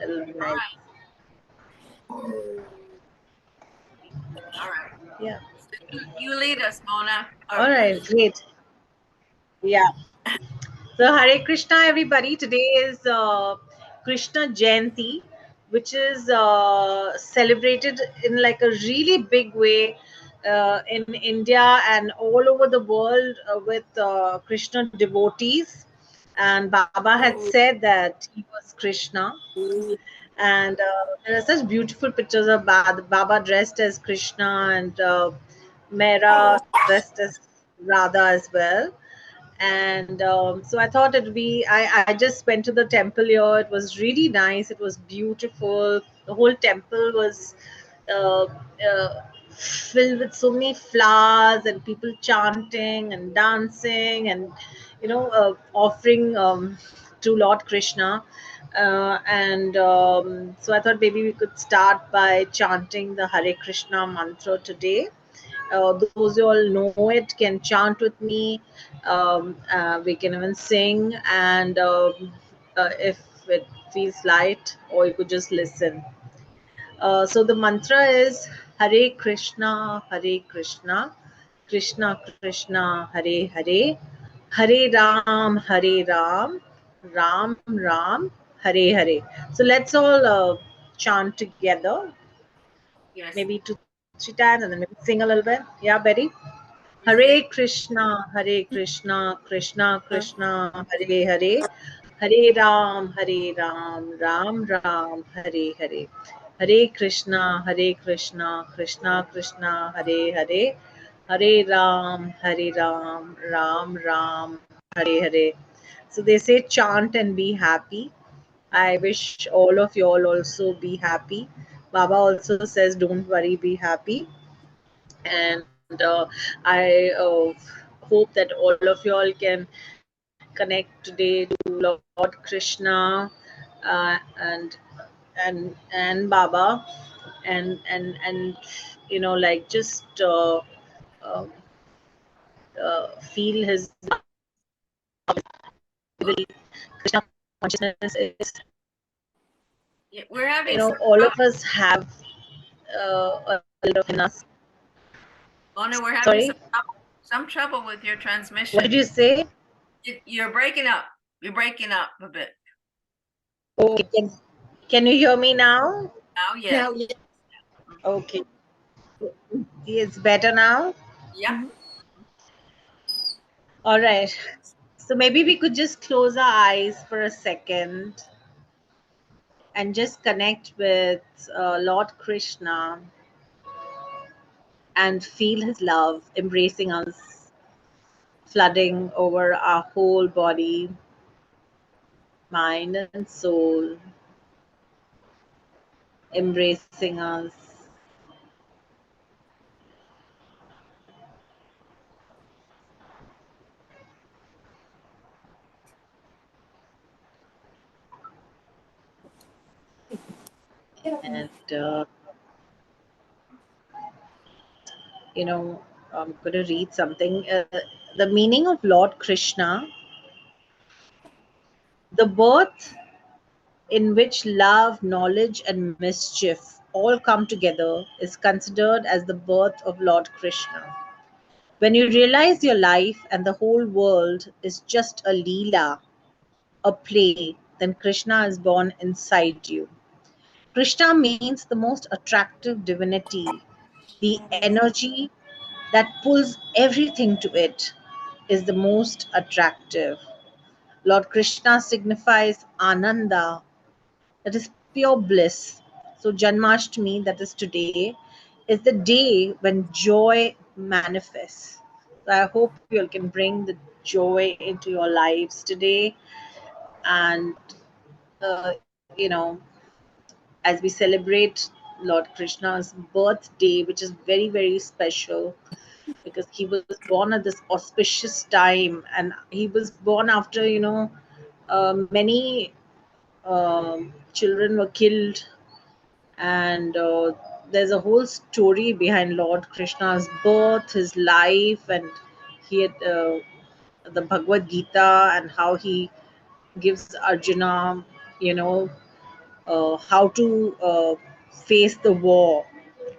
It'll be nice. All right. Yeah. So you lead us, Mona. All right, great. Yeah. So Hare Krishna, everybody. Today is Krishna Jayanti, which is celebrated in like a really big way in India and all over the world with Krishna devotees. And Baba had said that he was Krishna. And there are such beautiful pictures of Baba dressed as Krishna and Mehera dressed as Radha as well. And so I thought it'd be, I just went to the temple here. It was really nice. It was beautiful. The whole temple was uh, filled with so many flowers and people chanting and dancing and, offering to Lord Krishna. And so I thought maybe we could start by chanting the Hare Krishna mantra today. Those who all know it can chant with me. We can even sing, and if it feels light, or you could just listen. So the mantra is Hare Krishna, Hare Krishna, Krishna Krishna, Hare Hare, Hare Ram, Hare Ram, Ram Ram, Hare Hare. So let's all chant together, Yes. maybe 2, 3 times, and then maybe sing a little bit. Yeah, Betty? Hare Krishna, Hare Krishna, Krishna Krishna, Hare Hare, Hare Ram, Hare Ram, Ram Ram, Hare Hare. Hare Krishna, Hare Krishna, Krishna Krishna, Hare Hare, Hare Ram, Hare Ram, Ram Ram, Hare Hare. So they say chant and be happy. I wish all of you all also be happy. Baba also says, don't worry, be happy. And I hope that all of you all can connect today to Lord Krishna and Baba and like just uh, feel his love. Krishna consciousness is, Yeah, we're having some all of us have a little of in us. Mona, we're having Sorry, some trouble with your transmission. what did you say? You're breaking up. You're breaking up a bit. Okay, can you hear me now? Now, yes. Okay, it's better now. Yeah. All right. So maybe we could just close our eyes for a second and just connect with Lord Krishna and feel his love embracing us, flooding over our whole body, mind, and soul, embracing us. And, I'm going to read something. The meaning of Lord Krishna, the birth in which love, knowledge, and mischief all come together, is considered as the birth of Lord Krishna. When you realize your life and the whole world is just a Leela, a play, then Krishna is born inside you. Krishna means the most attractive divinity. The energy that pulls everything to it is the most attractive. Lord Krishna signifies Ananda, that is pure bliss. So Janmashtami, that is today, is the day when joy manifests. So I hope you all can bring the joy into your lives today. And, as we celebrate Lord Krishna's birthday, which is very, very special because he was born at this auspicious time and he was born after, many children were killed, and there's a whole story behind Lord Krishna's birth, his life, and he had the Bhagavad Gita and how he gives Arjuna, you know, how to face the war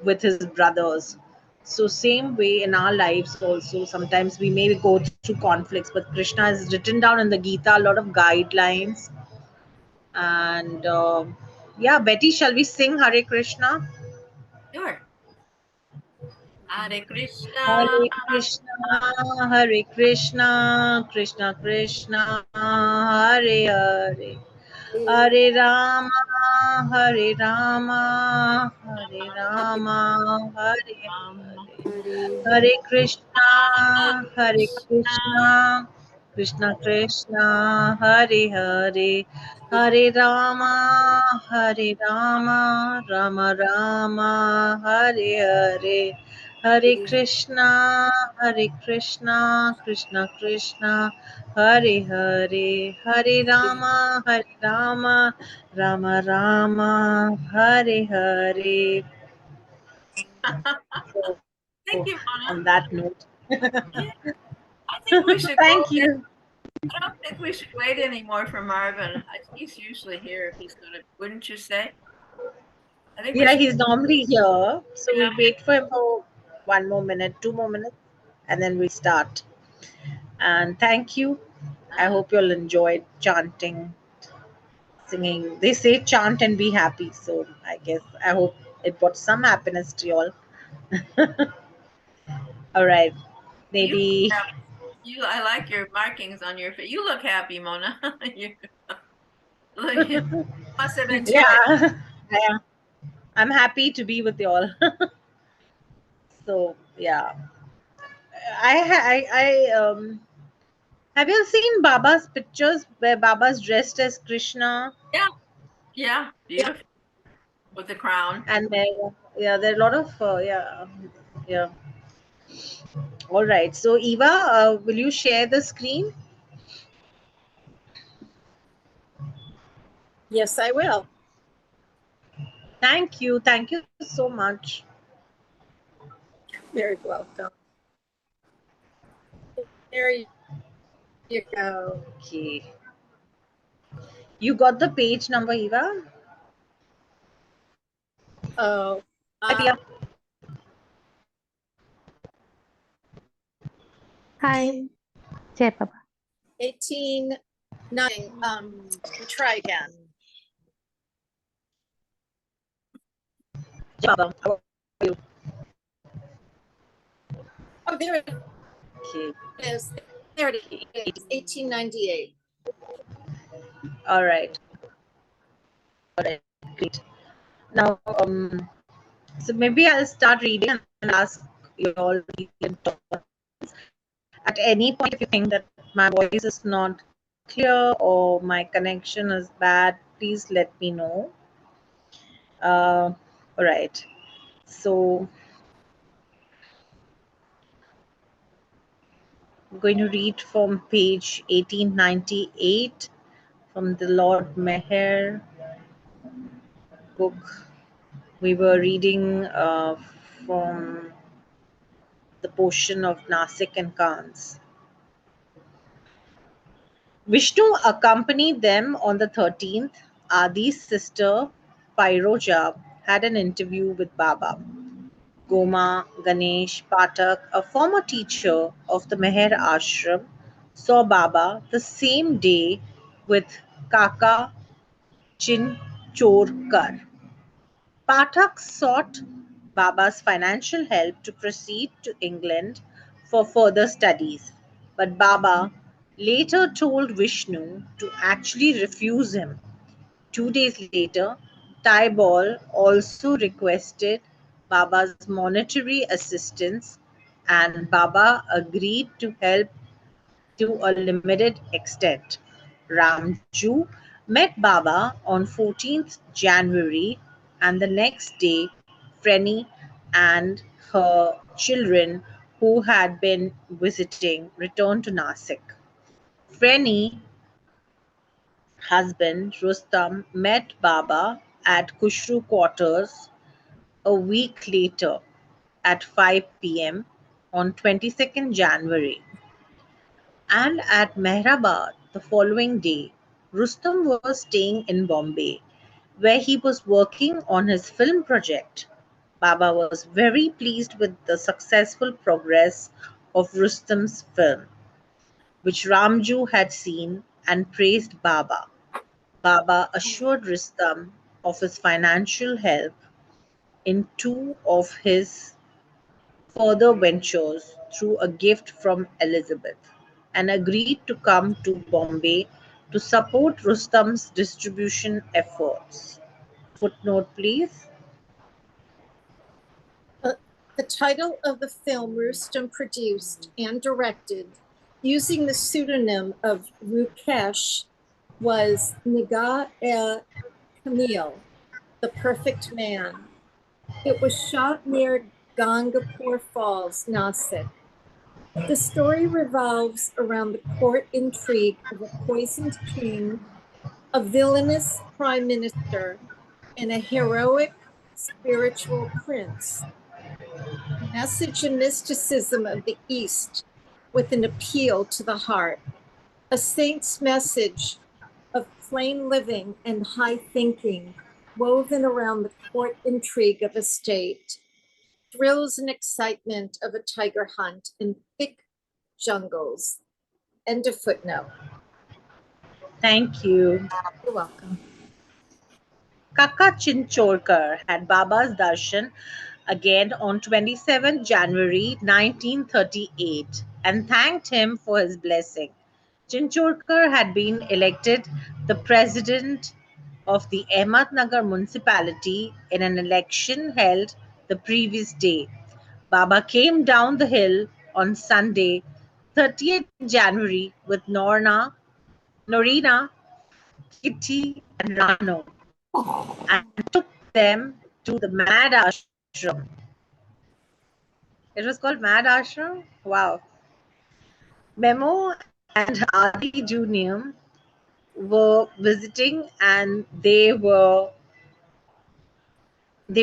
with his brothers. So same way in our lives also, sometimes we may go through conflicts, but Krishna has written down in the Gita a lot of guidelines. And yeah, Betty, shall we sing Hare Krishna? Sure. Hare Krishna. Hare Krishna, Hare Krishna, Krishna Krishna, Hare Hare, Hare Rama, Hare Rama, Hare Rama, Hare Hare. Hare Krishna, Hare Krishna, Krishna Krishna, Hare Hare, Hare Rama, Hare Rama, Rama Rama, Hare Hare, Hare Krishna, Hare Krishna, Krishna Krishna, Hare Hare, Hare Rama, Hare Rama, Rama Rama, Hare Hare. So, Thank you, on that Mona. note, Yeah, I think we should thank go. you. I don't think we should wait anymore for Marvin. He's usually here if he's gonna, wouldn't you say? I think we Yeah, should. he's normally here. So Yeah. we'll wait for him for 1 more minute, 2 more minutes, and then we'll start. And thank you. I hope you'll enjoy chanting, singing. They say chant and be happy. So I hope it brought some happiness to you all. All right. You, Maybe, I like your markings on your face. You look happy, Mona. You look, you must have enjoyed. yeah. I, I'm happy to be with you all. So, yeah. Have you seen Baba's pictures where Baba's dressed as Krishna? Yeah, yeah, beautiful with the crown. And there are a lot of yeah. All right. So Eva, will you share the screen? Yes, I will. Thank you. Thank you so much. Very welcome. There you go. Okay. You got the page number, Eva? Oh, Hi, Pia. Hi, Jai Baba. 18, 9. Try again. Baba, how are you? Oh, there it Okay. is. There it Okay. is. 1898. All right. All right. Great. Now, so maybe I'll start reading and ask you all at any point if you think that my voice is not clear or my connection is bad, please let me know. All right. So I'm going to read from page 1898 from the Lord Meher book. We were reading from the portion of Nasik and Kans. Vishnu accompanied them on the 13th. Adi's sister, Pairoja, had an interview with Baba. Goma Ganesh Patak, a former teacher of the Meher ashram, saw Baba the same day with Kaka Chinchorkar. Pathak sought Baba's financial help to proceed to England for further studies, but Baba later told Vishnu to actually refuse him. 2 days later, Taibol also requested Baba's monetary assistance, and Baba agreed to help to a limited extent. Ramju met Baba on 14th January, and the next day, Frenny and her children who had been visiting returned to Nasik. Frenny husband Rustam met Baba at Kushru quarters a week later at 5 p.m. on 22nd January. And at Mehrabad the following day, Rustam was staying in Bombay. where he was working on his film project. Baba was very pleased with the successful progress of Rustam's film, which Ramju had seen and praised Baba. Baba assured Rustam of his financial help in two of his further ventures through a gift from Elizabeth, and agreed to come to Bombay to support Rustam's distribution efforts. Footnote, please. Uh, the title of the film Rustam produced and directed using the pseudonym of Rukesh was Nigah-e-Kamil, The Perfect Man. It was shot near Gangapur Falls, Nasik. The story revolves around the court intrigue of a poisoned king, a villainous prime minister, and a heroic spiritual prince. Message and mysticism of the East with an appeal to the heart. A saint's message of plain living and high thinking woven around the court intrigue of a state. Thrills and excitement of a tiger hunt in thick jungles. End of footnote. Thank you. You're welcome. Kaka Chinchorkar had Baba's darshan again on 27 January 1938 and thanked him for his blessing. Chinchorkar had been elected the president of the Ahmednagar municipality in an election held the previous day. Baba came down the hill on Sunday, 30th January, with Norina, Kitty, and Rano, and took them to the Mad Ashram. It was called Mad Ashram? Wow. Memo and Adi Junior were visiting and they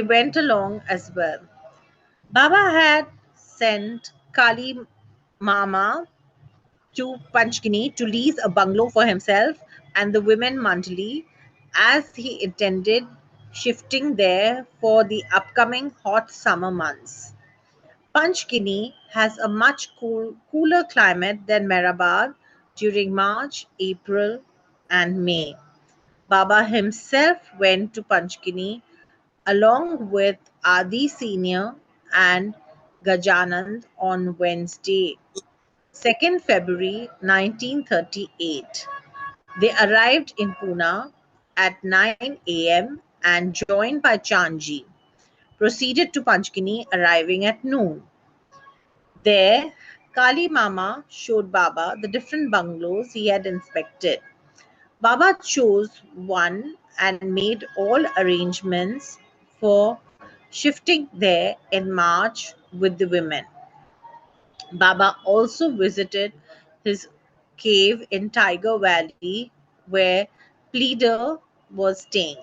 went along as well. Baba had sent Kali Mama to Panchgini to lease a bungalow for himself and the women Mandali, as he intended shifting there for the upcoming hot summer months. Panchgini has a much cooler climate than Mehrabad during March, April, and May. Baba himself went to Panchgini along with Adi Senior and Gajanand on Wednesday, 2nd February 1938. They arrived in Pune at 9 a.m. and joined by Chandji, proceeded to Panchgini arriving at noon. There, Kali Mama showed Baba the different bungalows he had inspected. Baba chose one and made all arrangements for shifting there in March with the women. Baba also visited his cave in Tiger Valley where Pleader was staying.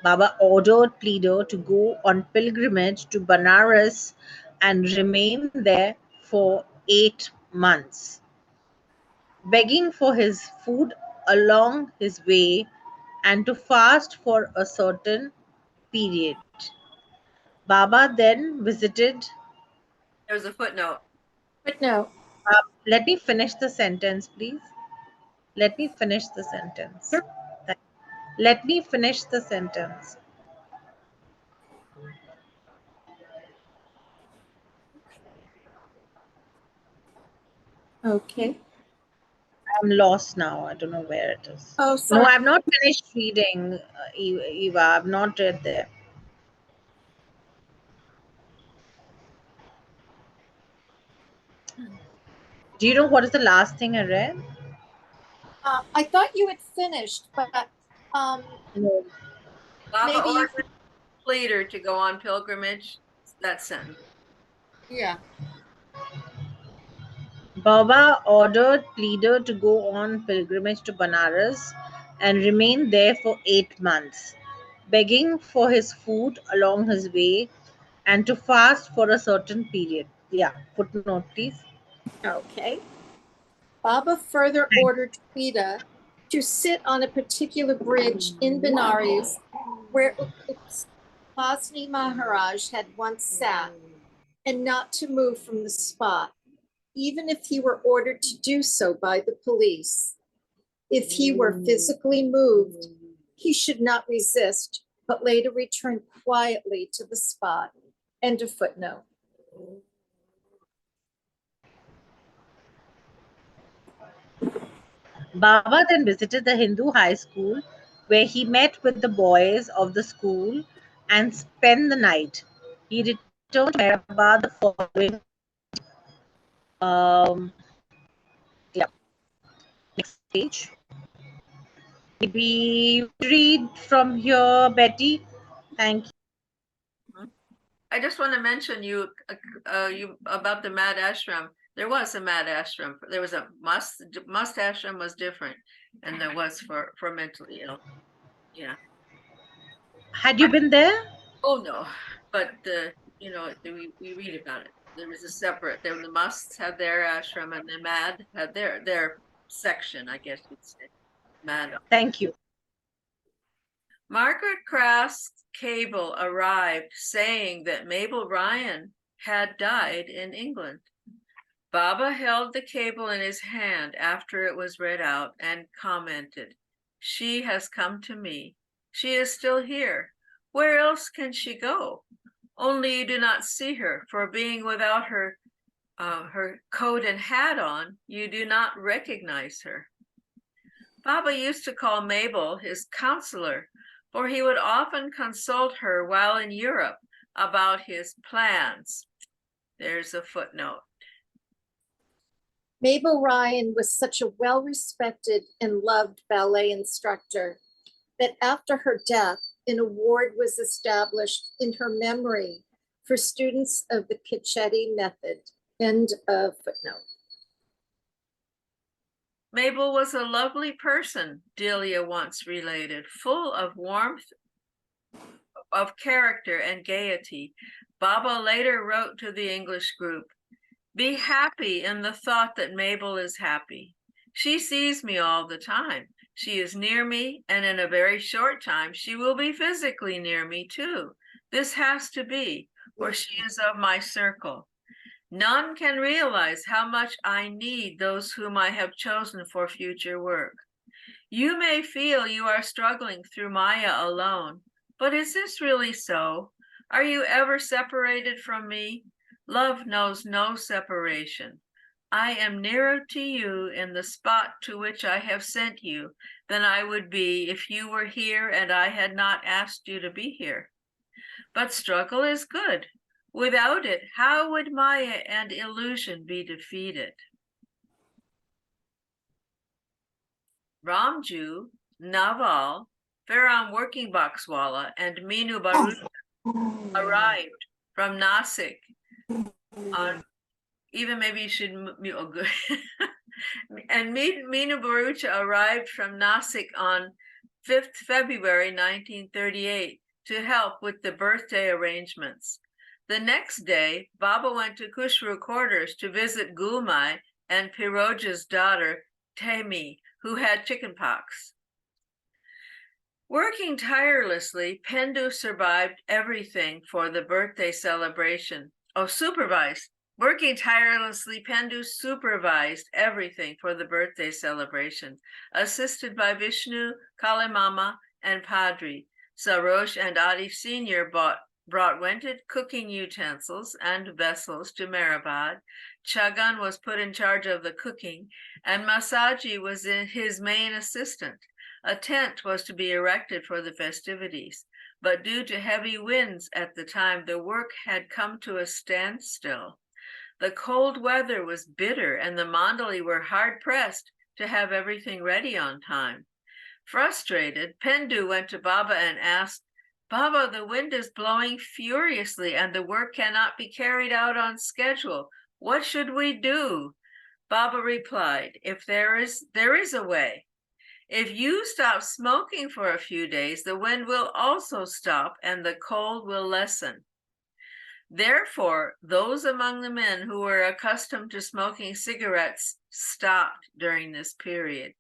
Baba ordered Pleader to go on pilgrimage to Banaras and remain there for 8 months, begging for his food along his way and to fast for a certain period. Baba then visited. There's a footnote. Footnote. Let me finish the sentence, please. Let me finish the sentence. Sure. Let me finish the sentence. Okay. I'm lost now. I don't know where it is. Oh, No, sorry. I've not finished reading, Eva. I've not read there. Do you know what is the last thing I read? I thought you had finished, but No. Baba maybe you. ordered Pleader to go on pilgrimage. That sentence. Yeah. Baba ordered Pleader to go on pilgrimage to Banaras and remain there for 8 months, begging for his food along his way and to fast for a certain period. Yeah, footnote, please. Okay. Baba further ordered Tweeda to sit on a particular bridge in Benares where Bosni Maharaj had once sat, and not to move from the spot, even if he were ordered to do so by the police. If he were physically moved, he should not resist, but later return quietly to the spot. End of footnote. Baba then visited the Hindu high school where he met with the boys of the school and spent the night. He returned to Meherabad the following. Um, yeah, next page. Maybe read from here, Betty. Thank you. I just want to mention you about the Mad Ashram. There was a Mad Ashram. There was a must ashram was different, and there was for mentally ill. Yeah. Had you been there? Oh no, but we read about it. There was a separate. There the musts had their ashram, and the Mad had their section, I guess you'd say. Mad. Thank you. Margaret Crask's cable arrived saying that Mabel Ryan had died in England. Baba held the cable in his hand after it was read out and commented, "She has come to me. She is still here. Where else can she go? Only you do not see her, for being without her coat and hat on, you do not recognize her." Baba used to call Mabel his counselor, for he would often consult her while in Europe about his plans. There's a footnote. Mabel Ryan was such a well-respected and loved ballet instructor that after her death, an award was established in her memory for students of the Cecchetti method. End of footnote. Mabel was a lovely person, Delia once related, full of warmth of character and gaiety. Baba later wrote to the English group, "Be happy in the thought that Mabel is happy. She sees me all the time. She is near me, and in a very short time, she will be physically near me too. This has to be, for she is of my circle. None can realize how much I need those whom I have chosen for future work. You may feel you are struggling through Maya alone, but is this really so? Are you ever separated from me? Love knows no separation. I am nearer to you in the spot to which I have sent you than I would be if you were here and I had not asked you to be here. But struggle is good. Without it, how would Maya and illusion be defeated?" Ramju, Naval, Farram Working Boxwala, and Minu Baruch arrived from Nasik on, even maybe you should, oh, good. And Minu Baruch arrived from Nasik on 5th February 1938 to help with the birthday arrangements. The next day, Baba went to Kushru quarters to visit Gulmai and Piroja's daughter, Temi, who had chickenpox. Working tirelessly, Pendu survived everything for the birthday celebration. Working tirelessly, Pendu supervised everything for the birthday celebration, assisted by Vishnu, Kalimama, and Padri. Sarosh and Adi Sr. brought rented cooking utensils and vessels to Meherabad. Chagan was put in charge of the cooking, and Masaji was his main assistant. A tent was to be erected for the festivities, but due to heavy winds at the time, the work had come to a standstill. The cold weather was bitter, and the Mandali were hard-pressed to have everything ready on time. Frustrated, Pendu went to Baba and asked, "Baba, the wind is blowing furiously and the work cannot be carried out on schedule. What should we do?" Baba replied, there is a way. If you stop smoking for a few days, the wind will also stop and the cold will lessen. Therefore, those among the men who were accustomed to smoking cigarettes stopped during this period.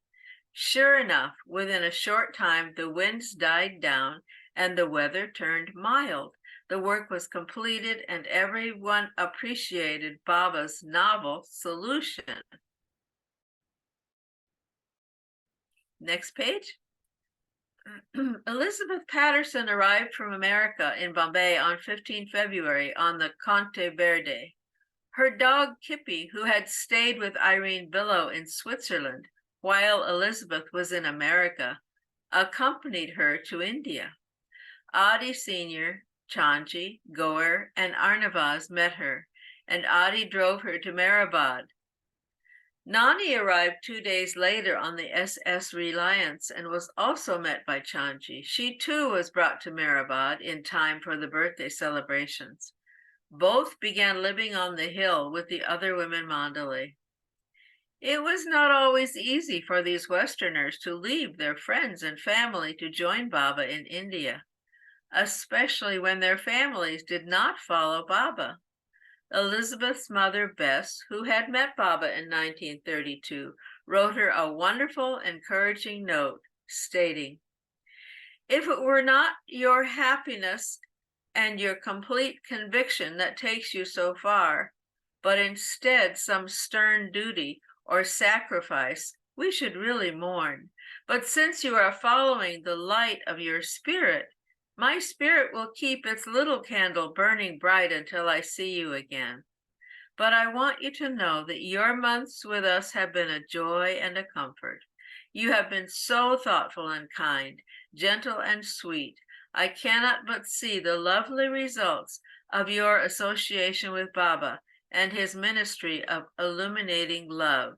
Sure enough, within a short time, the winds died down and the weather turned mild. The work was completed, and everyone appreciated Baba's novel solution. Next page. Elizabeth Patterson arrived from America in Bombay on 15 February on the Conte Verde. Her dog Kippy, who had stayed with Irene Billow in Switzerland while Elizabeth was in America, accompanied her to India. Adi Sr., Chanji, Goer, and Arnavaz met her, and Adi drove her to Meherabad. Nani arrived 2 days later on the SS Reliance and was also met by Chanji. She too was brought to Meherabad in time for the birthday celebrations. Both began living on the hill with the other women Mandalay. It was not always easy for these Westerners to leave their friends and family to join Baba in India, especially when their families did not follow Baba. Elizabeth's mother, Bess, who had met Baba in 1932, wrote her a wonderful, encouraging note stating, "If it were not your happiness and your complete conviction that takes you so far, but instead some stern duty or sacrifice, we should really mourn. But since you are following the light of your spirit, my spirit will keep its little candle burning bright until I see you again. But I want you to know that your months with us have been a joy and a comfort. You have been so thoughtful and kind, gentle and sweet. I cannot but see the lovely results of your association with Baba and his ministry of illuminating love."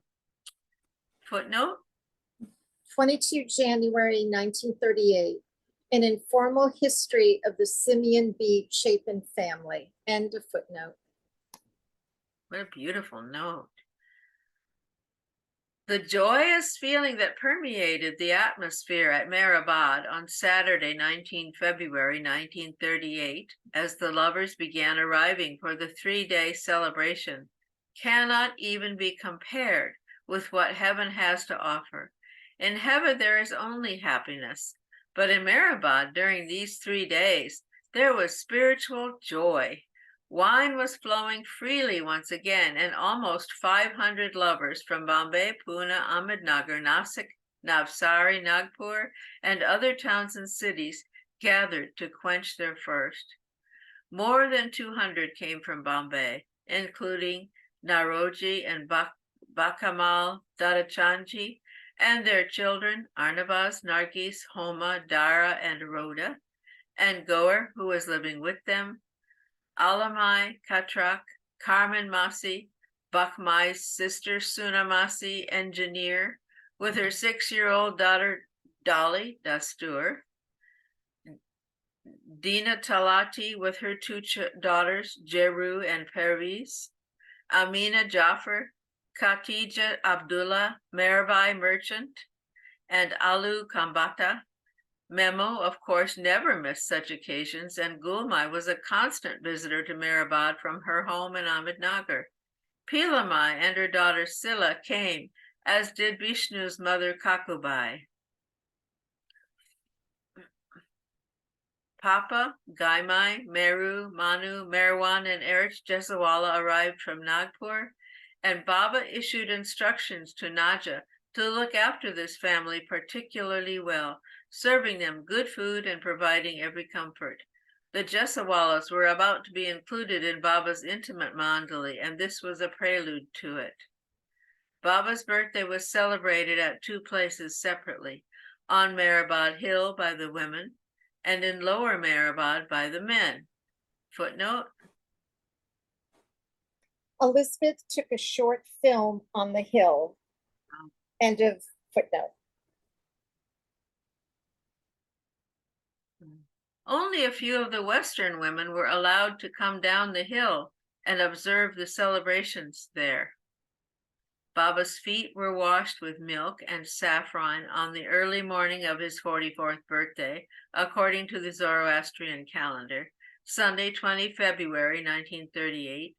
Footnote. 22 January 1938. An informal history of the Simeon B. Chapin family. End of footnote. What a beautiful note. The joyous feeling that permeated the atmosphere at Meherabad on Saturday, 19 February 1938, as the lovers began arriving for the 3-day celebration, cannot even be compared with what heaven has to offer. In heaven, there is only happiness. But in Meherabad, during these 3 days, there was spiritual joy. Wine was flowing freely once again, and almost 500 lovers from Bombay, Pune, Ahmednagar, Nasik, Navsari, Nagpur, and other towns and cities gathered to quench their thirst. More than 200 came from Bombay, including Naroji and Bakamal Dadachanji, and their children, Arnavaz, Nargis, Homa, Dara, and Rhoda, and Goer, who was living with them, Alamai, Katrak, Carmen Masi, Bakmai's sister, Suna Masi, engineer, with her 6-year-old daughter, Dolly Dastur, Dina Talati with her 2 daughters, Jeru and Perviz, Amina Jaffer, Khatija Abdullah, Merabai merchant, and Alu Kambata. Memo, of course, never missed such occasions, and Gulmai was a constant visitor to Meherabad from her home in Ahmednagar. Pilamai and her daughter Silla came, as did Vishnu's mother Kakubai. Papa, Gaimai, Meru, Manu, Merwan, and Erich Jesawala arrived from Nagpur, and Baba issued instructions to Naja to look after this family particularly well, serving them good food and providing every comfort. The Jesawalas were about to be included in Baba's intimate mandali, and this was a prelude to it. Baba's birthday was celebrated at 2 places separately, on Meherabad Hill by the women, and in Lower Meherabad by the men. Footnote. Elizabeth took a short film on the hill. End of footnote. Only a few of the Western women were allowed to come down the hill and observe the celebrations there. Baba's feet were washed with milk and saffron on the early morning of his 44th birthday, according to the Zoroastrian calendar, Sunday, 20 February 1938.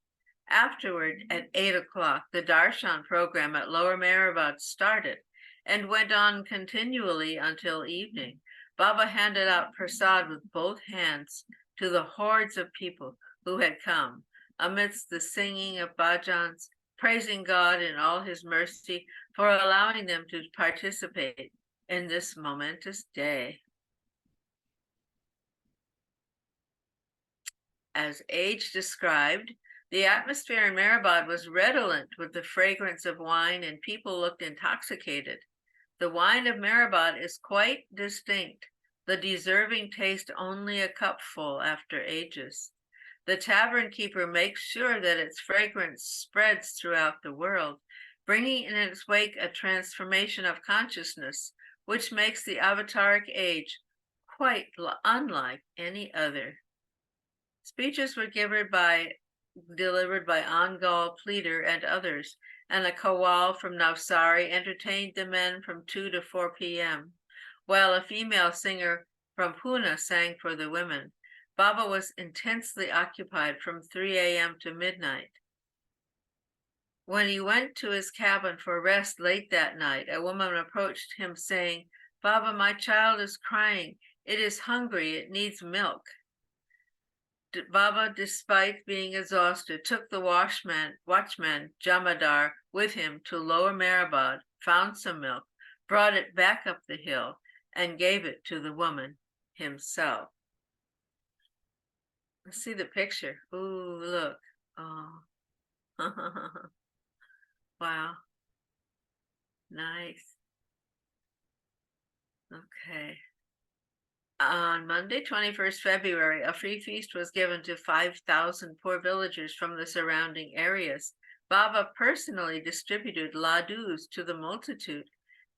Afterward, at 8 o'clock, the darshan program at Lower Meherabad started and went on continually until evening. Baba handed out prasad with both hands to the hordes of people who had come, amidst the singing of bhajans, praising God in all his mercy for allowing them to participate in this momentous day. As age described, the atmosphere in Meherabad was redolent with the fragrance of wine, and people looked intoxicated. The wine of Meherabad is quite distinct. The deserving taste only a cupful after ages. The tavern keeper makes sure that its fragrance spreads throughout the world, bringing in its wake a transformation of consciousness, which makes the avataric age quite unlike any other. Speeches were delivered by Angal, Pleader, and others, and a kawal from Navsari entertained the men from 2 to 4 p.m., while a female singer from Pune sang for the women. Baba was intensely occupied from 3 a.m. to midnight. When he went to his cabin for rest late that night, a woman approached him saying, "Baba, my child is crying. It is hungry. It needs milk." Baba, despite being exhausted, took the watchman Jamadar with him to Lower Meherabad, found some milk, brought it back up the hill, and gave it to the woman himself. Let's see the picture. Ooh, look. Oh. Wow. Nice. Okay. On Monday, 21st February, a free feast was given to 5,000 poor villagers from the surrounding areas. Baba personally distributed ladus to the multitude.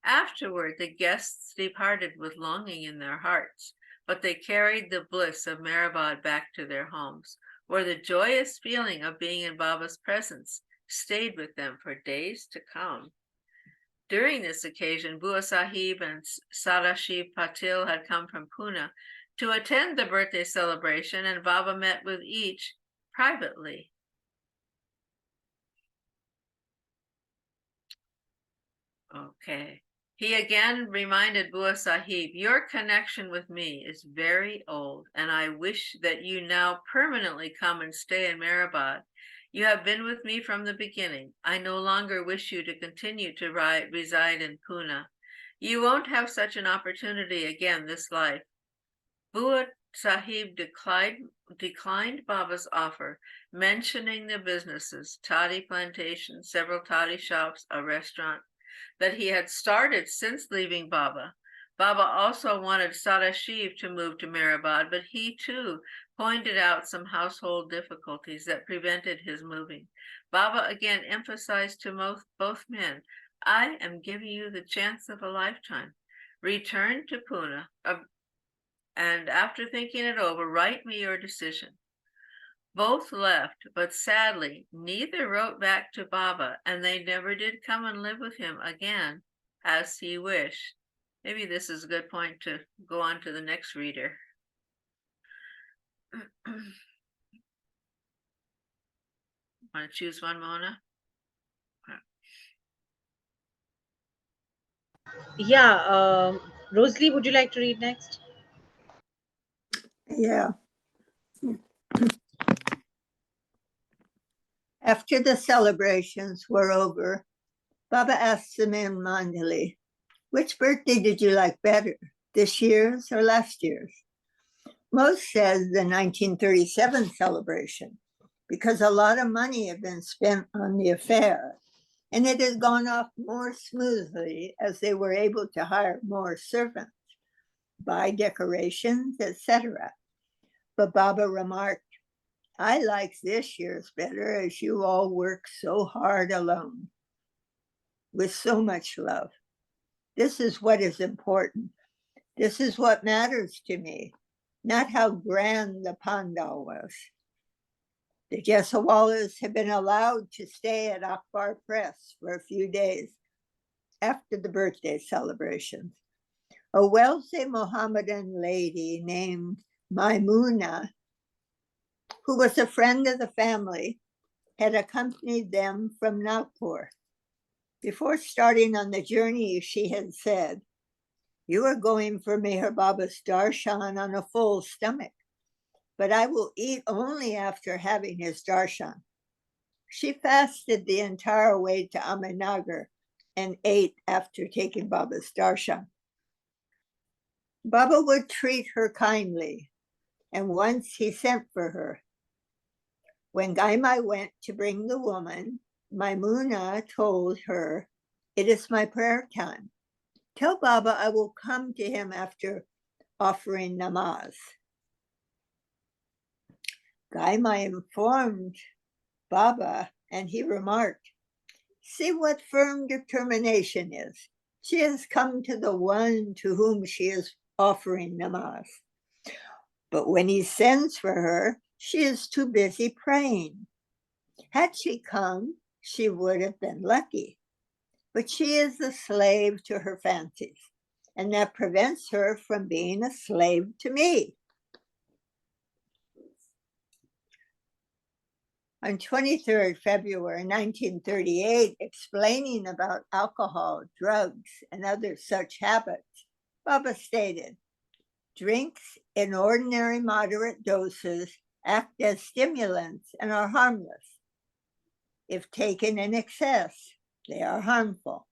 Afterward, the guests departed with longing in their hearts, but they carried the bliss of Meherabad back to their homes, where the joyous feeling of being in Baba's presence stayed with them for days to come. During this occasion, Bua Sahib and Sadashiv Patil had come from Pune to attend the birthday celebration, and Baba met with each privately. Okay. He again reminded Bua Sahib, "Your connection with me is very old, and I wish that you now permanently come and stay in Meherabad. You have been with me from the beginning. I no longer wish you to continue to reside in Pune. You won't have such an opportunity again this life." Bua Sahib declined Baba's offer, mentioning the businesses, toddy plantation, several toddy shops, a restaurant, that he had started since leaving Baba. Baba also wanted Sadashiv to move to Meherabad, but he too pointed out some household difficulties that prevented his moving. Baba again emphasized to both men, "I am giving you the chance of a lifetime. Return to Pune, and after thinking it over, write me your decision." Both left, but sadly, neither wrote back to Baba, and they never did come and live with him again, as he wished. Maybe this is a good point to go on to the next reader. Want to choose one, Mona? Yeah, Rosalie, would you like to read next? Yeah. After the celebrations were over, Baba asked the men Mandali, "Which birthday did you like better, this year's or last year's?" Most said the 1937 celebration, because a lot of money had been spent on the affair, and it had gone off more smoothly as they were able to hire more servants, buy decorations, etc. But Baba remarked, "I like this year's better, as you all work so hard alone, with so much love. This is what is important. This is what matters to me, not how grand the pandal was." The Jesawallas had been allowed to stay at Akbar Press for a few days after the birthday celebrations. A wealthy Mohammedan lady named Maimuna, who was a friend of the family, had accompanied them from Nagpur. Before starting on the journey, she had said, You are going for Meher Baba's darshan on a full stomach, but I will eat only after having his darshan. She fasted the entire way to Ahmednagar and ate after taking Baba's darshan. Baba would treat her kindly, and once he sent for her. When Gaimai went to bring the woman, Maimuna told her, "It is my prayer time. Tell Baba I will come to him after offering namaz." Gaimai informed Baba, and he remarked, "See what firm determination is. She has come to the one to whom she is offering namaz. But when he sends for her, she is too busy praying. Had she come, she would have been lucky. But she is a slave to her fancies, and that prevents her from being a slave to me." On 23rd February 1938, explaining about alcohol, drugs, and other such habits, Baba stated, "Drinks in ordinary moderate doses act as stimulants and are harmless. If taken in excess, they are harmful.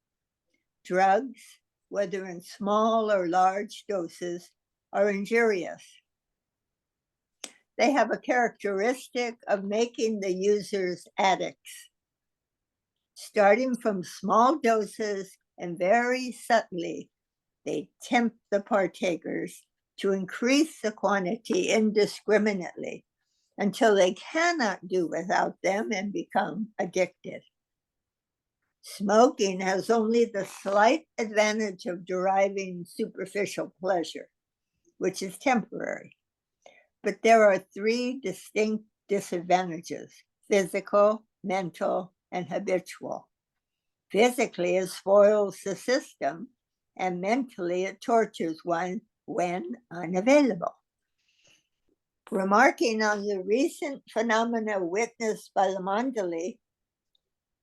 Drugs, whether in small or large doses, are injurious. They have a characteristic of making the users addicts. Starting from small doses and very subtly, they tempt the partakers to increase the quantity indiscriminately until they cannot do without them and become addicted. Smoking has only the slight advantage of deriving superficial pleasure, which is temporary. But there are three distinct disadvantages: physical, mental, and habitual. Physically, it spoils the system, and mentally, it tortures one when unavailable. Remarking on the recent phenomena witnessed by the Mandali,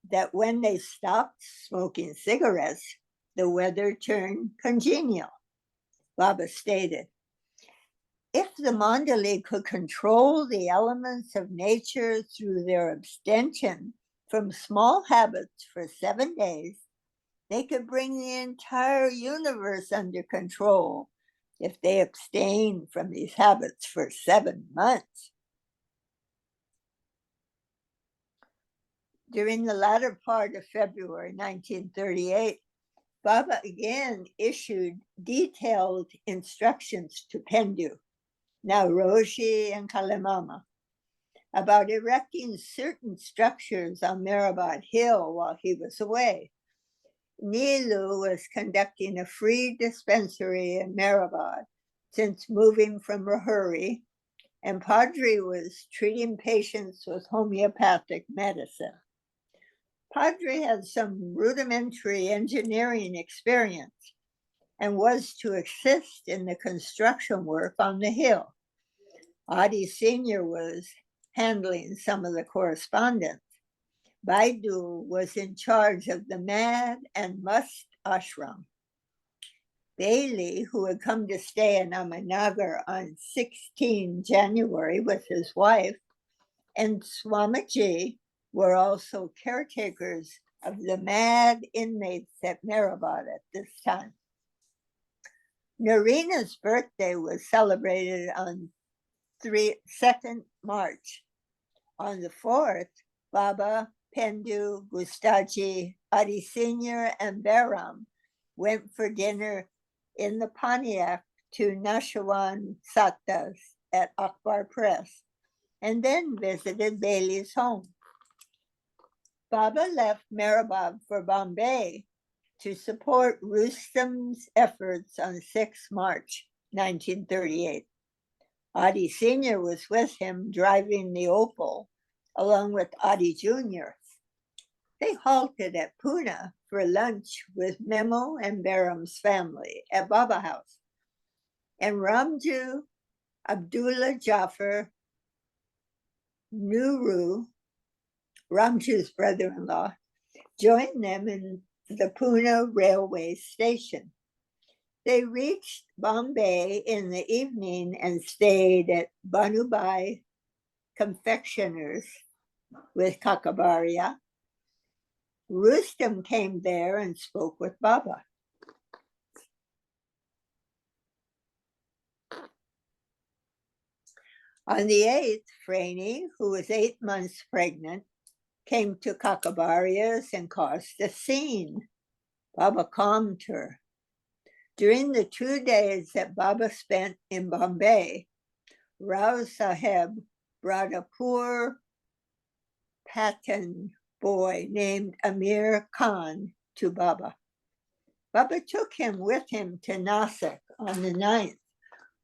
that when they stopped smoking cigarettes, the weather turned congenial. Baba stated, "If the Mandali could control the elements of nature through their abstention from small habits for 7 days, they could bring the entire universe under control if they abstain from these habits for 7 months." During the latter part of February 1938, Baba again issued detailed instructions to Pendu, now Roshi and Kalimama, about erecting certain structures on Mehrabad Hill while he was away. Nilu was conducting a free dispensary in Mehrabad since moving from Rahuri, and Padri was treating patients with homeopathic medicine. Padri had some rudimentary engineering experience and was to assist in the construction work on the hill. Adi Sr. was handling some of the correspondence. Baidu was in charge of the Mad and Must ashram. Bailey, who had come to stay in Ahmednagar on 16 January with his wife, and Swamiji were also caretakers of the Mad inmates at Mehrabad at this time. Narina's birthday was celebrated on 2nd March. On the 4th, Baba, Pendu, Gustaji, Adi Sr., and Behram went for dinner in the Pontiac to Nashawan Sattas at Akbar Press, and then visited Bailey's home. Baba left Mehrabad for Bombay to support Rustam's efforts on 6 March 1938. Adi Sr. was with him driving the Opal, along with Adi Jr. They halted at Pune for lunch with Memo and Behram's family at Baba House. And Ramju, Abdullah Jafar, Nuru, Ramju's brother-in-law, joined them in the Pune railway station. They reached Bombay in the evening and stayed at Banubai Confectioners with Kakabaria. Rustam came there and spoke with Baba. On the 8th, Franny, who was 8 months pregnant, came to Kakabaria's and caused a scene. Baba calmed her. During the 2 days that Baba spent in Bombay, Rao Saheb brought a poor Pathan boy named Amir Khan to Baba. Baba took him with him to Nasik on the 9th,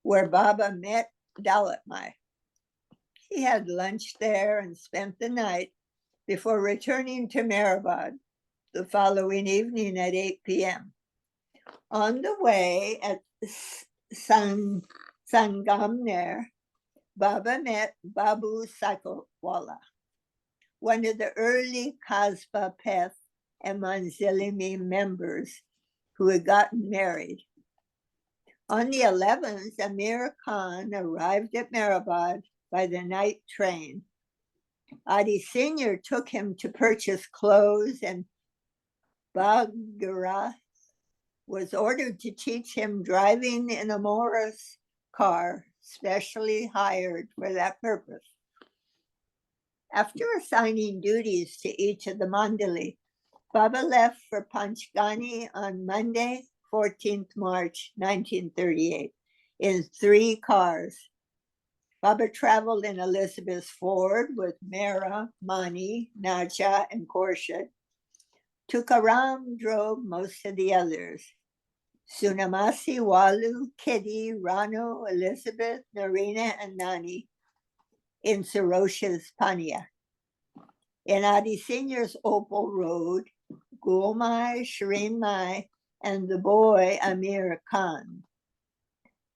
where Baba met Dalit Mai. He had lunch there and spent the night before returning to Meherabad the following evening at 8 p.m. On the way at Sangamner, Baba met Babu Sakalwala, one of the early Kasba Peth and Manzilimi members who had gotten married. On the 11th, Amir Khan arrived at Meherabad by the night train. Adi Sr. took him to purchase clothes, and Bagara was ordered to teach him driving in a Morris car specially hired for that purpose. After assigning duties to each of the Mandali, Baba left for Panchgani on Monday, 14th March, 1938, in 3 cars. Baba traveled in Elizabeth Ford with Mera, Mani, Naja, and Khorshid. Tukaram drove most of the others. Sunamasi, Walu, Kitty, Rano, Elizabeth, Narina, and Nani in Sarosha's Pania. In Adi Senior's Opal rode Gulmai, Shireen Mai, and the boy Amir Khan.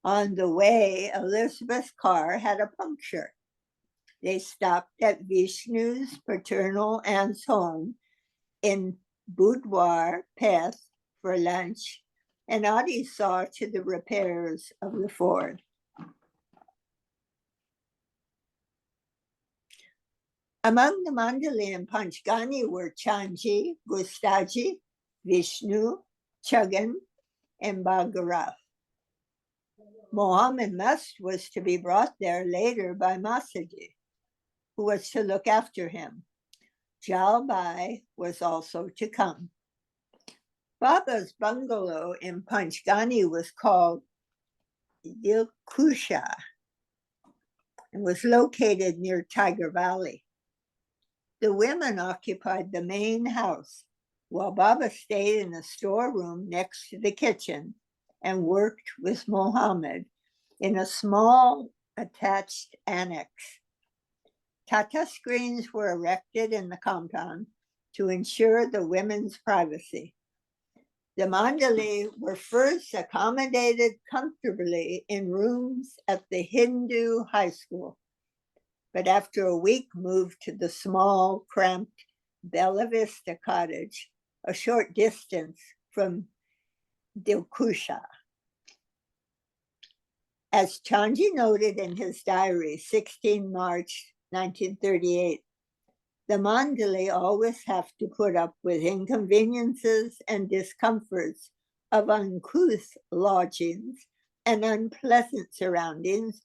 On the way, Elizabeth's car had a puncture. They stopped at Vishnu's paternal aunt's home in Boudoir, Peth, for lunch, and Adi saw to the repairs of the Ford. Among the Mandali and Panchgani were Chanji, Gustaji, Vishnu, Chagan, and Bhagaraf. Mohammed Must was to be brought there later by Masaji, who was to look after him. Jalbai was also to come. Baba's bungalow in Panchgani was called Dilkusha and was located near Tiger Valley. The women occupied the main house, while Baba stayed in a storeroom next to the kitchen and worked with Mohammed in a small attached annex. Tata screens were erected in the compound to ensure the women's privacy. The Mandali were first accommodated comfortably in rooms at the Hindu high school, but after a week moved to the small, cramped Bella Vista cottage, a short distance from Dilkusha. As Chanji noted in his diary, 16 March 1938, the Mandali always have to put up with inconveniences and discomforts of uncouth lodgings and unpleasant surroundings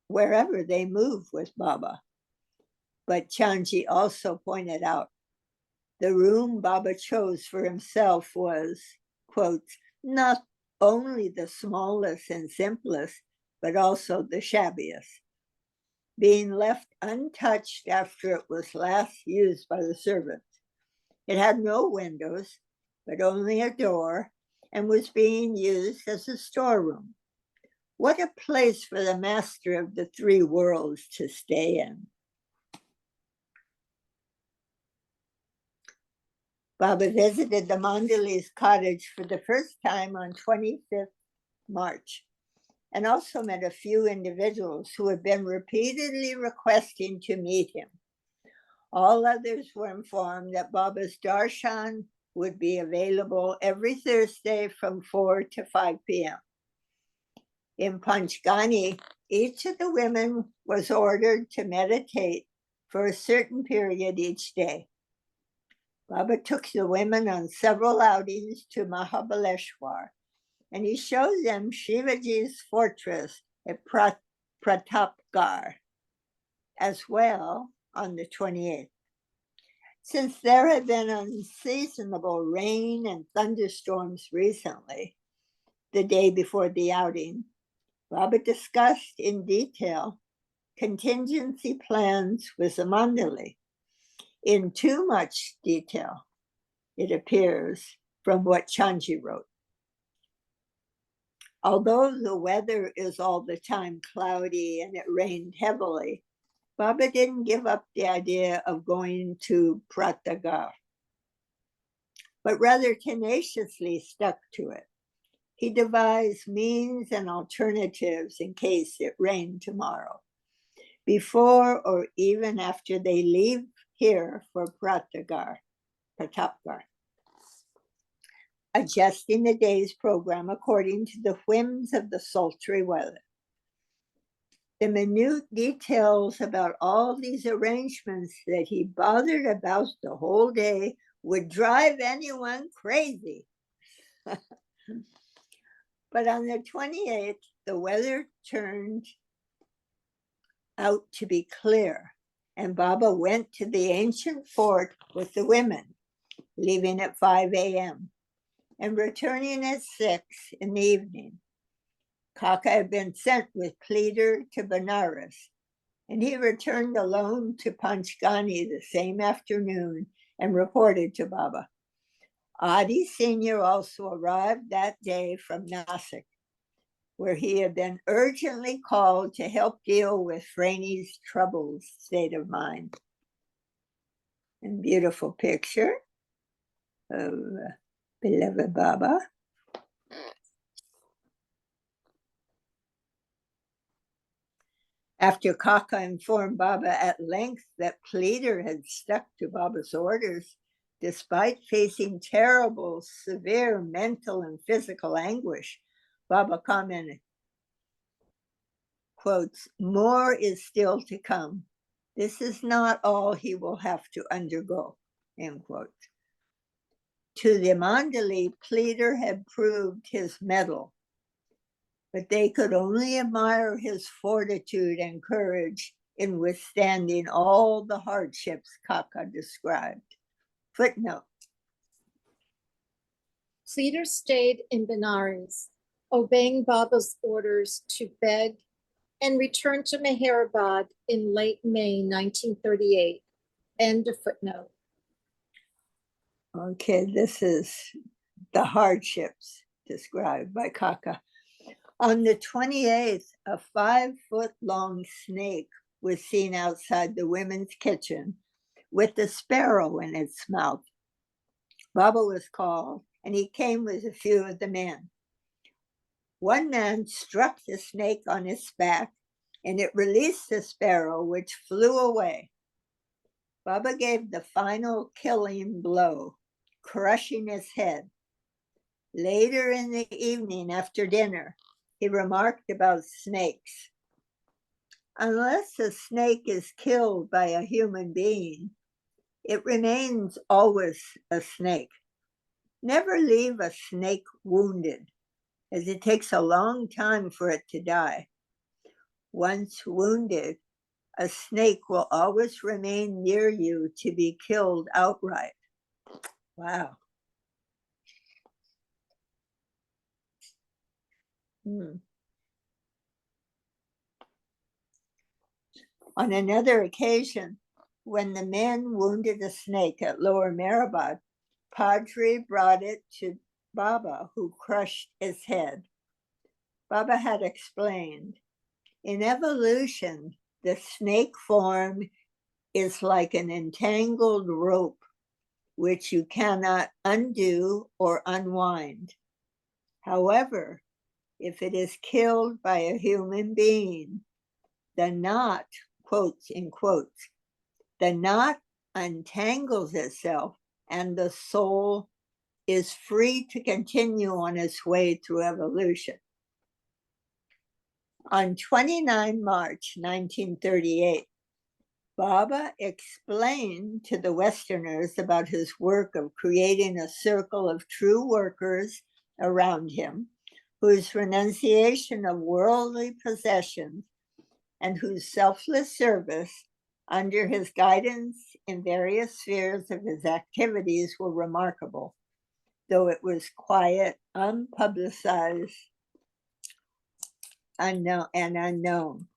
wherever they move with Baba. But Chanji also pointed out the room Baba chose for himself was, quote, not only the smallest and simplest, but also the shabbiest, being left untouched after it was last used by the servants. It had no windows, but only a door, and was being used as a storeroom. What a place for the master of the 3 worlds to stay in. Baba visited the Mandali's cottage for the first time on 25th March, and also met a few individuals who had been repeatedly requesting to meet him. All others were informed that Baba's darshan would be available every Thursday from 4 to 5 p.m. In Panchgani, each of the women was ordered to meditate for a certain period each day. Baba took the women on several outings to Mahabaleshwar, and he showed them Shivaji's fortress at Pratapgarh as well on the 28th. Since there had been unseasonable rain and thunderstorms recently, the day before the outing, Baba discussed in detail contingency plans with the Mandali. In too much detail, it appears, from what Chanji wrote. Although the weather is all the time cloudy and it rained heavily, Baba didn't give up the idea of going to Pratapgarh, but rather tenaciously stuck to it. He devised means and alternatives in case it rained tomorrow, before or even after they leave here for Pratapgarh, adjusting the day's program according to the whims of the sultry weather. The minute details about all these arrangements that he bothered about the whole day would drive anyone crazy. But on the 28th, the weather turned out to be clear, and Baba went to the ancient fort with the women, leaving at 5 a.m. and returning at 6 in the evening. Kaka had been sent with Pleader to Benares, and he returned alone to Panchgani the same afternoon and reported to Baba. Adi Sr. also arrived that day from Nasik, where he had been urgently called to help deal with Frainie's troubled state of mind. And beautiful picture of beloved Baba. After Kaka informed Baba at length that Pleader had stuck to Baba's orders, despite facing terrible, severe mental and physical anguish, Baba commented, quotes, "More is still to come. This is not all he will have to undergo," end quote. To the Mandali, Pleader had proved his mettle, but they could only admire his fortitude and courage in withstanding all the hardships Kaka described. Footnote. Pleader stayed in Benares, obeying Baba's orders to beg, and returned to Meherabad in late May 1938. End of footnote. Okay, this is the hardships described by Kaka. On the 28th, a 5-foot-long snake was seen outside the women's kitchen with a sparrow in its mouth. Baba was called, and he came with a few of the men. One man struck the snake on its back, and it released the sparrow, which flew away. Baba gave the final killing blow, crushing its head. Later in the evening, after dinner, he remarked about snakes. Unless a snake is killed by a human being, it remains always a snake. Never leave a snake wounded, as it takes a long time for it to die. Once wounded, a snake will always remain near you to be killed outright. Wow. On another occasion, when the men wounded a snake at Lower Meherabad, Padre brought it to Baba, who crushed its head. Baba had explained, in evolution, the snake form is like an entangled rope, which you cannot undo or unwind. However, if it is killed by a human being, the knot, quotes in quotes, the knot untangles itself and the soul is free to continue on its way through evolution. On 29 March 1938, Baba explained to the Westerners about his work of creating a circle of true workers around him, whose renunciation of worldly possessions and whose selfless service under his guidance in various spheres of his activities were remarkable, though it was quiet, unpublicized, unknown.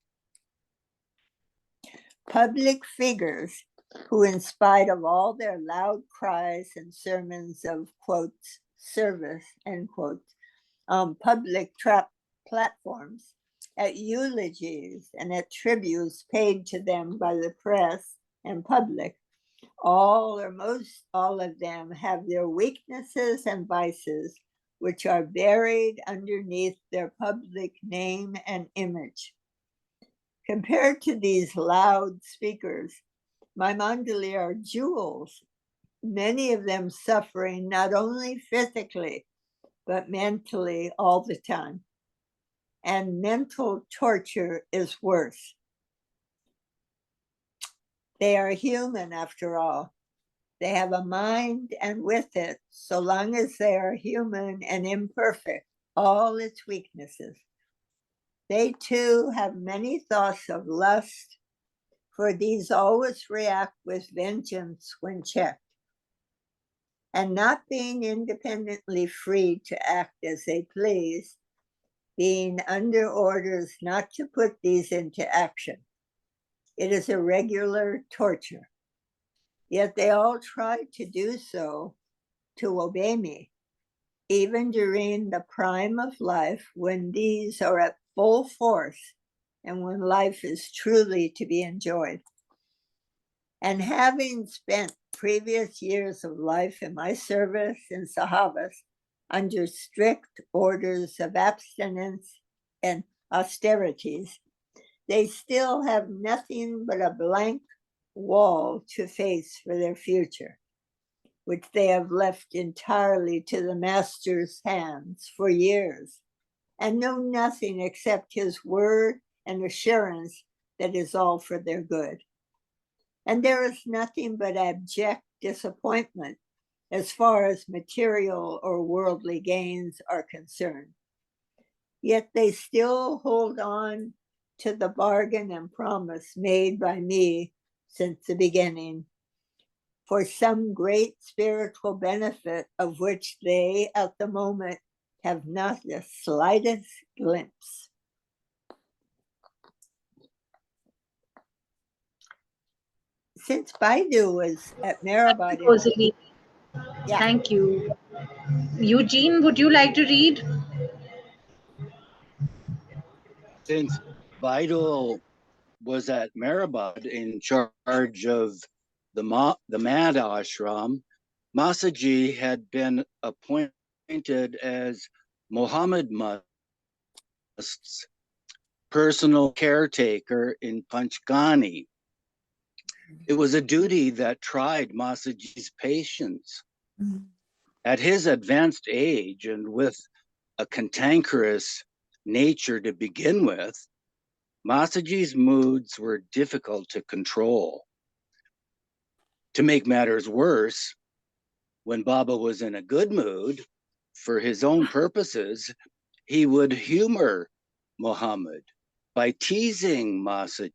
Public figures who, in spite of all their loud cries and sermons of, quotes, service, end quotes, on public platforms, at eulogies and at tributes paid to them by the press and public, all or most all of them have their weaknesses and vices, which are buried underneath their public name and image. Compared to these loud speakers, my mandali are jewels, many of them suffering not only physically, but mentally all the time. And mental torture is worse. They are human after all. They have a mind, and with it, so long as they are human and imperfect, all its weaknesses. They too have many thoughts of lust, for these always react with vengeance when checked. And not being independently free to act as they please, being under orders not to put these into action. It is a regular torture. Yet they all try to do so, to obey me, even during the prime of life when these are at full force and when life is truly to be enjoyed. And having spent previous years of life in my service in Sahavas under strict orders of abstinence and austerities, they still have nothing but a blank wall to face for their future, which they have left entirely to the Master's hands for years, and know nothing except his word and assurance that is all for their good. And there is nothing but abject disappointment as far as material or worldly gains are concerned. Yet they still hold on to the bargain and promise made by me since the beginning for some great spiritual benefit of which they at the moment have not the slightest glimpse. Since Baidu was at Meherabad, yeah. Thank you. Eugene, would you like to read? Since Baidu was at Meherabad in charge of the Mad Ashram, Masaji had been appointed as Muhammad Must's personal caretaker in Panchgani. It was a duty that tried Masaji's patience. At his advanced age and with a cantankerous nature to begin with, Masaji's moods were difficult to control. To make matters worse, when Baba was in a good mood, for his own purposes, he would humor Muhammad by teasing Masaji.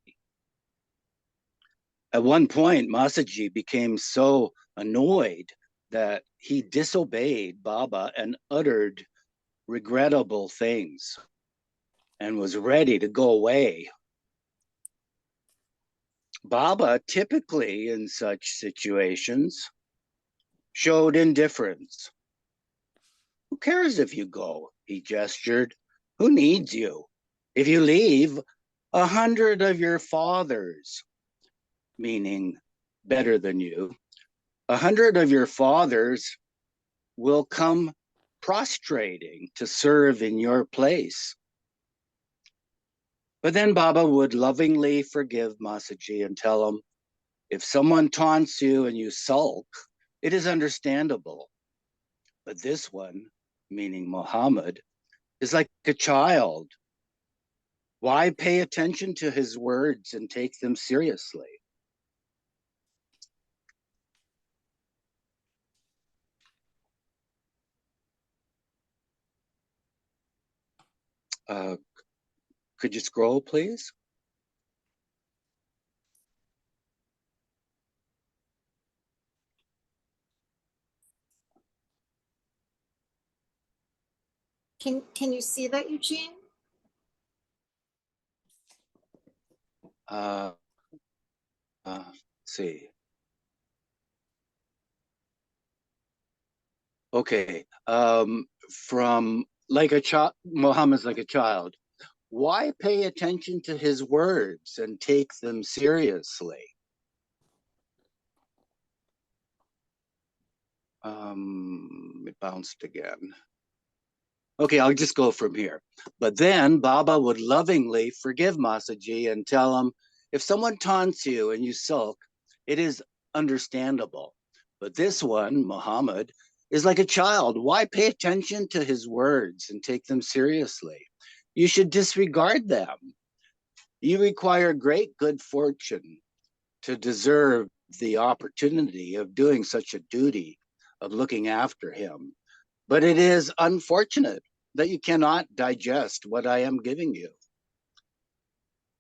At one point, Masaji became so annoyed that he disobeyed Baba and uttered regrettable things and was ready to go away. Baba, typically in such situations, showed indifference. Who cares if you go? He gestured. Who needs you? If you leave, 100 of your fathers, meaning better than you, 100 of your fathers will come prostrating to serve in your place. But then Baba would lovingly forgive Masaji and tell him, if someone taunts you and you sulk, it is understandable. But this one, meaning Muhammad, is like a child. Why pay attention to his words and take them seriously? Could you scroll, please? Can you see that, Eugene? Let's see. Okay. From like a child, Muhammad's like a child. Why pay attention to his words and take them seriously? It bounced again. Okay, I'll just go from here. But then Baba would lovingly forgive Masaji and tell him, if someone taunts you and you sulk, it is understandable. But this one, Muhammad, is like a child. Why pay attention to his words and take them seriously? You should disregard them. You require great good fortune to deserve the opportunity of doing such a duty of looking after him. But it is unfortunate that you cannot digest what I am giving you.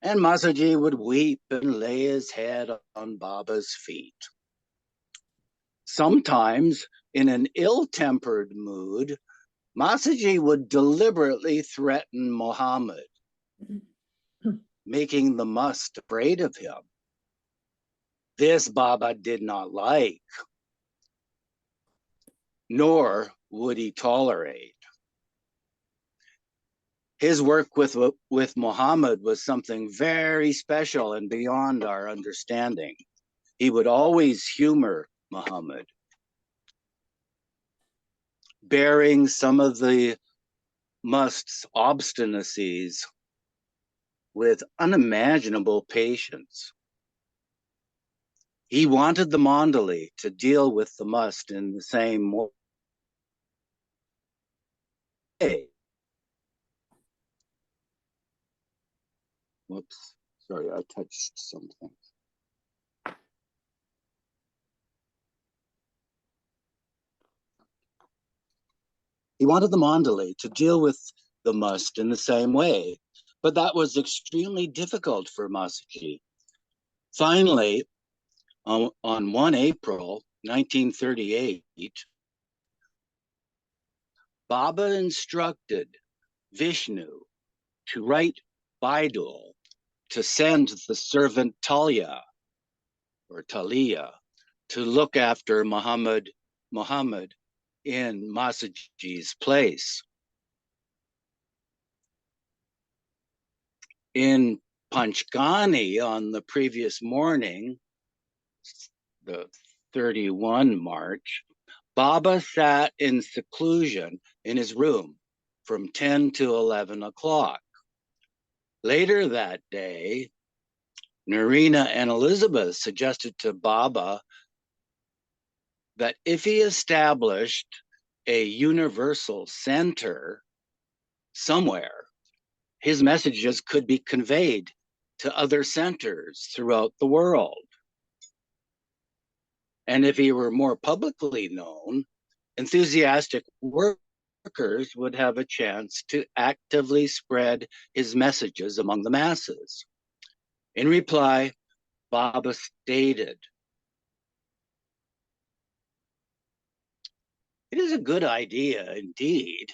And Masaji would weep and lay his head on Baba's feet. Sometimes, in an ill-tempered mood, Masaji would deliberately threaten Muhammad, making the must afraid of him. This Baba did not like, nor would he tolerate. His work with Muhammad was something very special and beyond our understanding. He would always humor Muhammad, bearing some of the must's obstinacies with unimaginable patience. He wanted the Mandali to deal with the must in the same way. Whoops, sorry, I touched something. He wanted the Mandali to deal with the must in the same way, but that was extremely difficult for Masaji. Finally, on 1 April 1938, Baba instructed Vishnu to write Baidul to send the servant Talia to look after Muhammad in Masaji's place. In Panchgani on the previous morning, the 31 March, Baba sat in seclusion in his room from 10 to 11 o'clock. Later that day, Narina and Elizabeth suggested to Baba that if he established a universal center somewhere, his messages could be conveyed to other centers throughout the world. And if he were more publicly known, enthusiastic workers would have a chance to actively spread his messages among the masses. In reply, Baba stated, "It is a good idea indeed,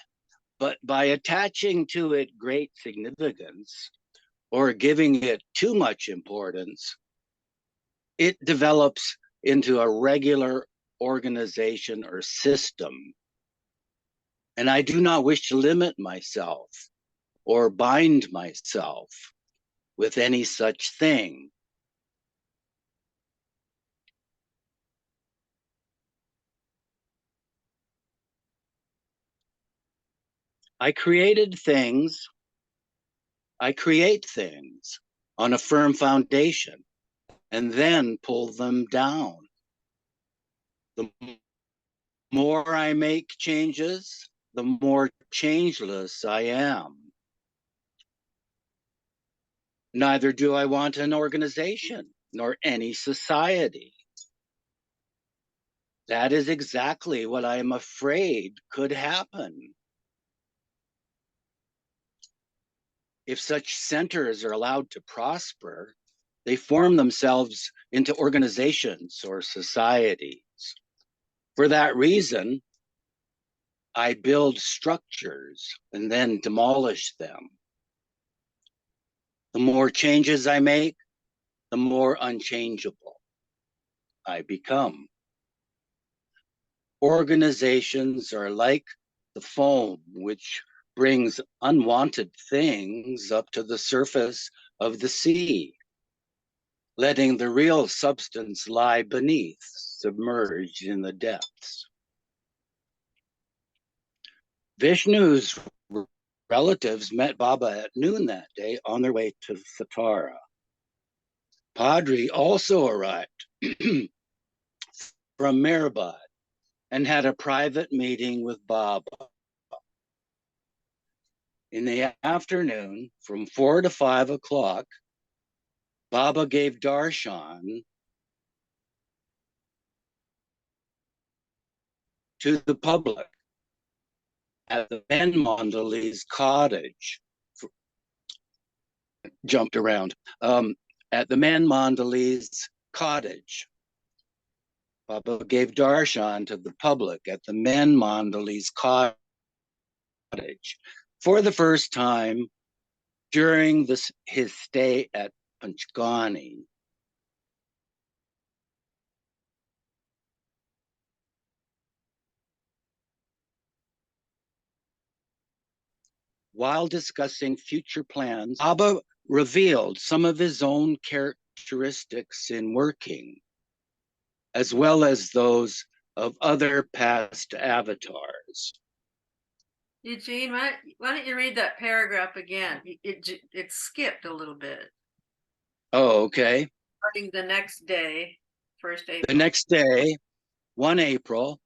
but by attaching to it great significance or giving it too much importance, it develops into a regular organization or system. And I do not wish to limit myself or bind myself with any such thing. I create things on a firm foundation and then pull them down. The More I make changes, the more changeless I am. Neither do I want an organization nor any society. That is exactly what I am afraid could happen. If such centers are allowed to prosper, they form themselves into organizations or societies. For that reason, I build structures and then demolish them. The more changes I make, the more unchangeable I become. Organizations are like the foam which brings unwanted things up to the surface of the sea, letting the real substance lie beneath, submerged in the depths. Vishnu's relatives met Baba at noon that day on their way to Satara. Padri also arrived from Meherbad and had a private meeting with Baba. In the afternoon, from 4 to 5 o'clock, Baba gave darshan to the public at the Ben Mandali's cottage. Jumped around. At the Man Mandali's cottage. Baba gave darshan to the public at the Man Mandali's cottage for the first time during his stay at Panchgani. While discussing future plans, Baba revealed some of his own characteristics in working, as well as those of other past avatars. Eugene, why don't you read that paragraph again? It skipped a little bit. Oh, okay. Starting the next day, 1st April. The next day, 1 April,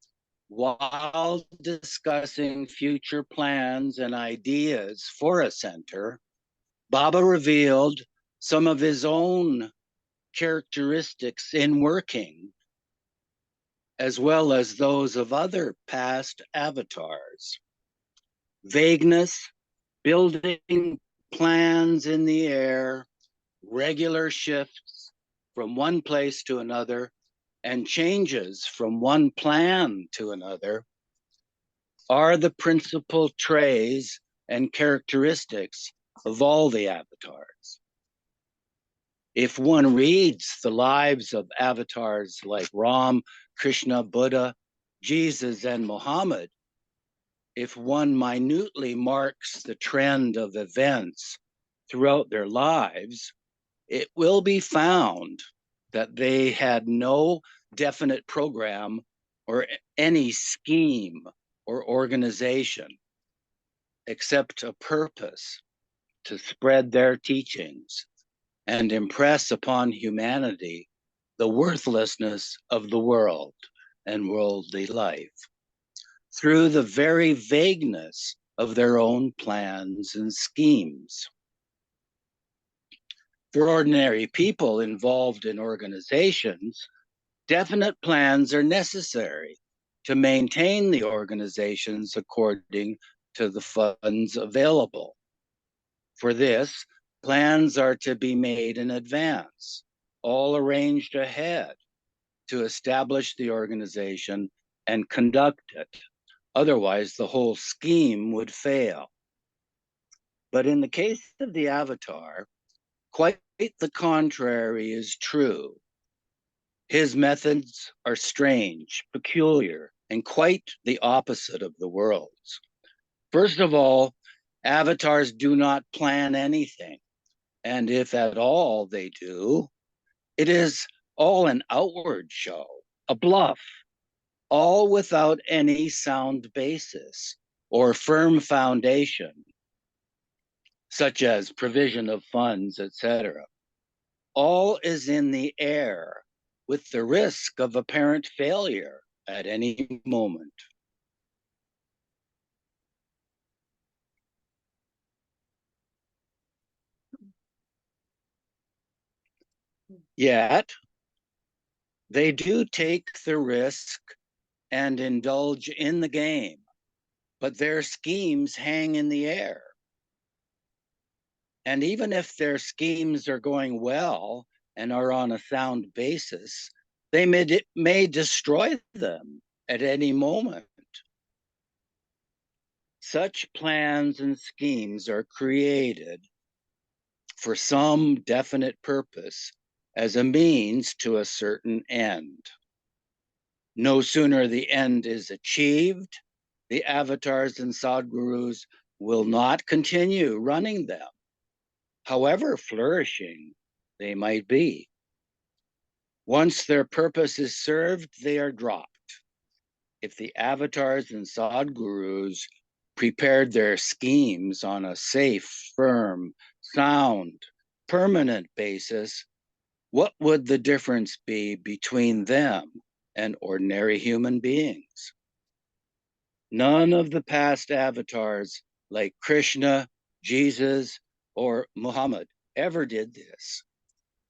while discussing future plans and ideas for a center, Baba revealed some of his own characteristics in working, as well as those of other past avatars. Vagueness, building plans in the air, regular shifts from one place to another, and changes from one plan to another are the principal traits and characteristics of all the avatars. If one reads the lives of avatars like Ram, Krishna, Buddha, Jesus, and Muhammad, if one minutely marks the trend of events throughout their lives, it will be found that they had no definite program or any scheme or organization, except a purpose to spread their teachings and impress upon humanity the worthlessness of the world and worldly life through the very vagueness of their own plans and schemes. For ordinary people involved in organizations, definite plans are necessary to maintain the organizations according to the funds available. For this, plans are to be made in advance, all arranged ahead to establish the organization and conduct it. Otherwise, the whole scheme would fail. But in the case of the avatar, quite the contrary is true. His methods are strange, peculiar, and quite the opposite of the world's. First of all, avatars do not plan anything, and if at all they do, it is all an outward show, a bluff, all without any sound basis or firm foundation, such as provision of funds, etc. All is in the air with the risk of apparent failure at any moment. Yet, they do take the risk and indulge in the game, but their schemes hang in the air. And even if their schemes are going well and are on a sound basis, they may destroy them at any moment. Such plans and schemes are created for some definite purpose as a means to a certain end. No sooner the end is achieved, the avatars and sadgurus will not continue running them, however flourishing they might be. Once their purpose is served, they are dropped. If the avatars and sadgurus prepared their schemes on a safe, firm, sound, permanent basis, what would the difference be between them and ordinary human beings? None of the past avatars like Krishna, Jesus, or Muhammad ever did this.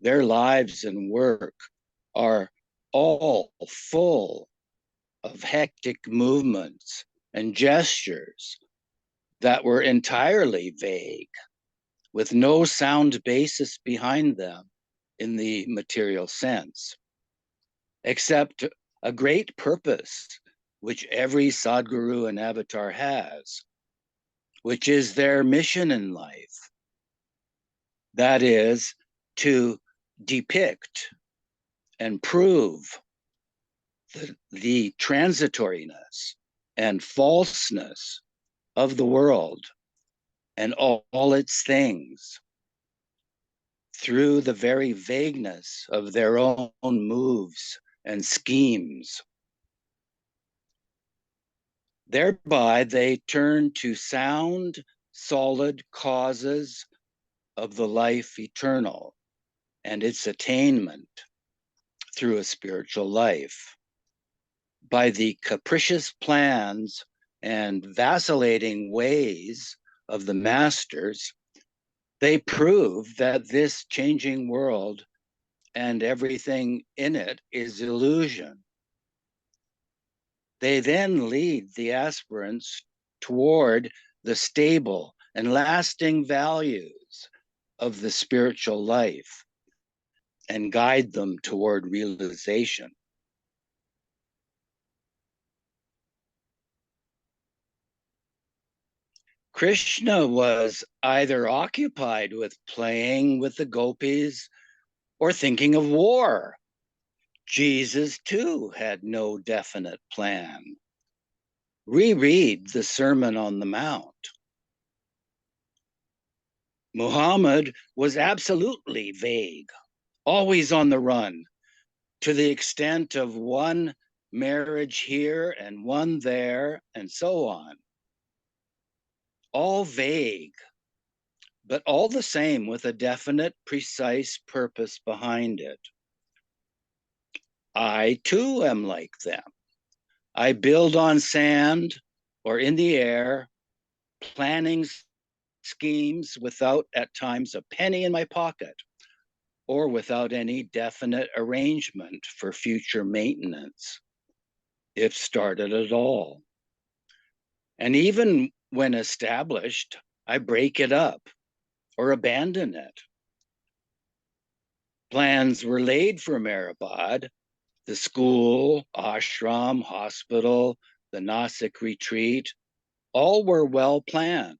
Their lives and work are all full of hectic movements and gestures that were entirely vague, with no sound basis behind them in the material sense, except a great purpose which every Sadguru and avatar has, which is their mission in life. That is, to depict and prove the transitoriness and falseness of the world and all its things through the very vagueness of their own moves and schemes. Thereby, they turn to sound, solid causes of the life eternal and its attainment through a spiritual life. By the capricious plans and vacillating ways of the masters, they prove that this changing world and everything in it is illusion. They then lead the aspirants toward the stable and lasting values of the spiritual life and guide them toward realization. Krishna was either occupied with playing with the gopis or thinking of war. Jesus, too, had no definite plan. Reread the Sermon on the Mount. Muhammad was absolutely vague, always on the run, to the extent of one marriage here and one there, and so on. All vague, but all the same with a definite, precise purpose behind it. I too am like them. I build on sand or in the air, planning schemes without at times a penny in my pocket or without any definite arrangement for future maintenance, if started at all. And even when established, I break it up or abandon it. Plans were laid for Meherabad, the school, ashram, hospital, the Nasik retreat, all were well planned,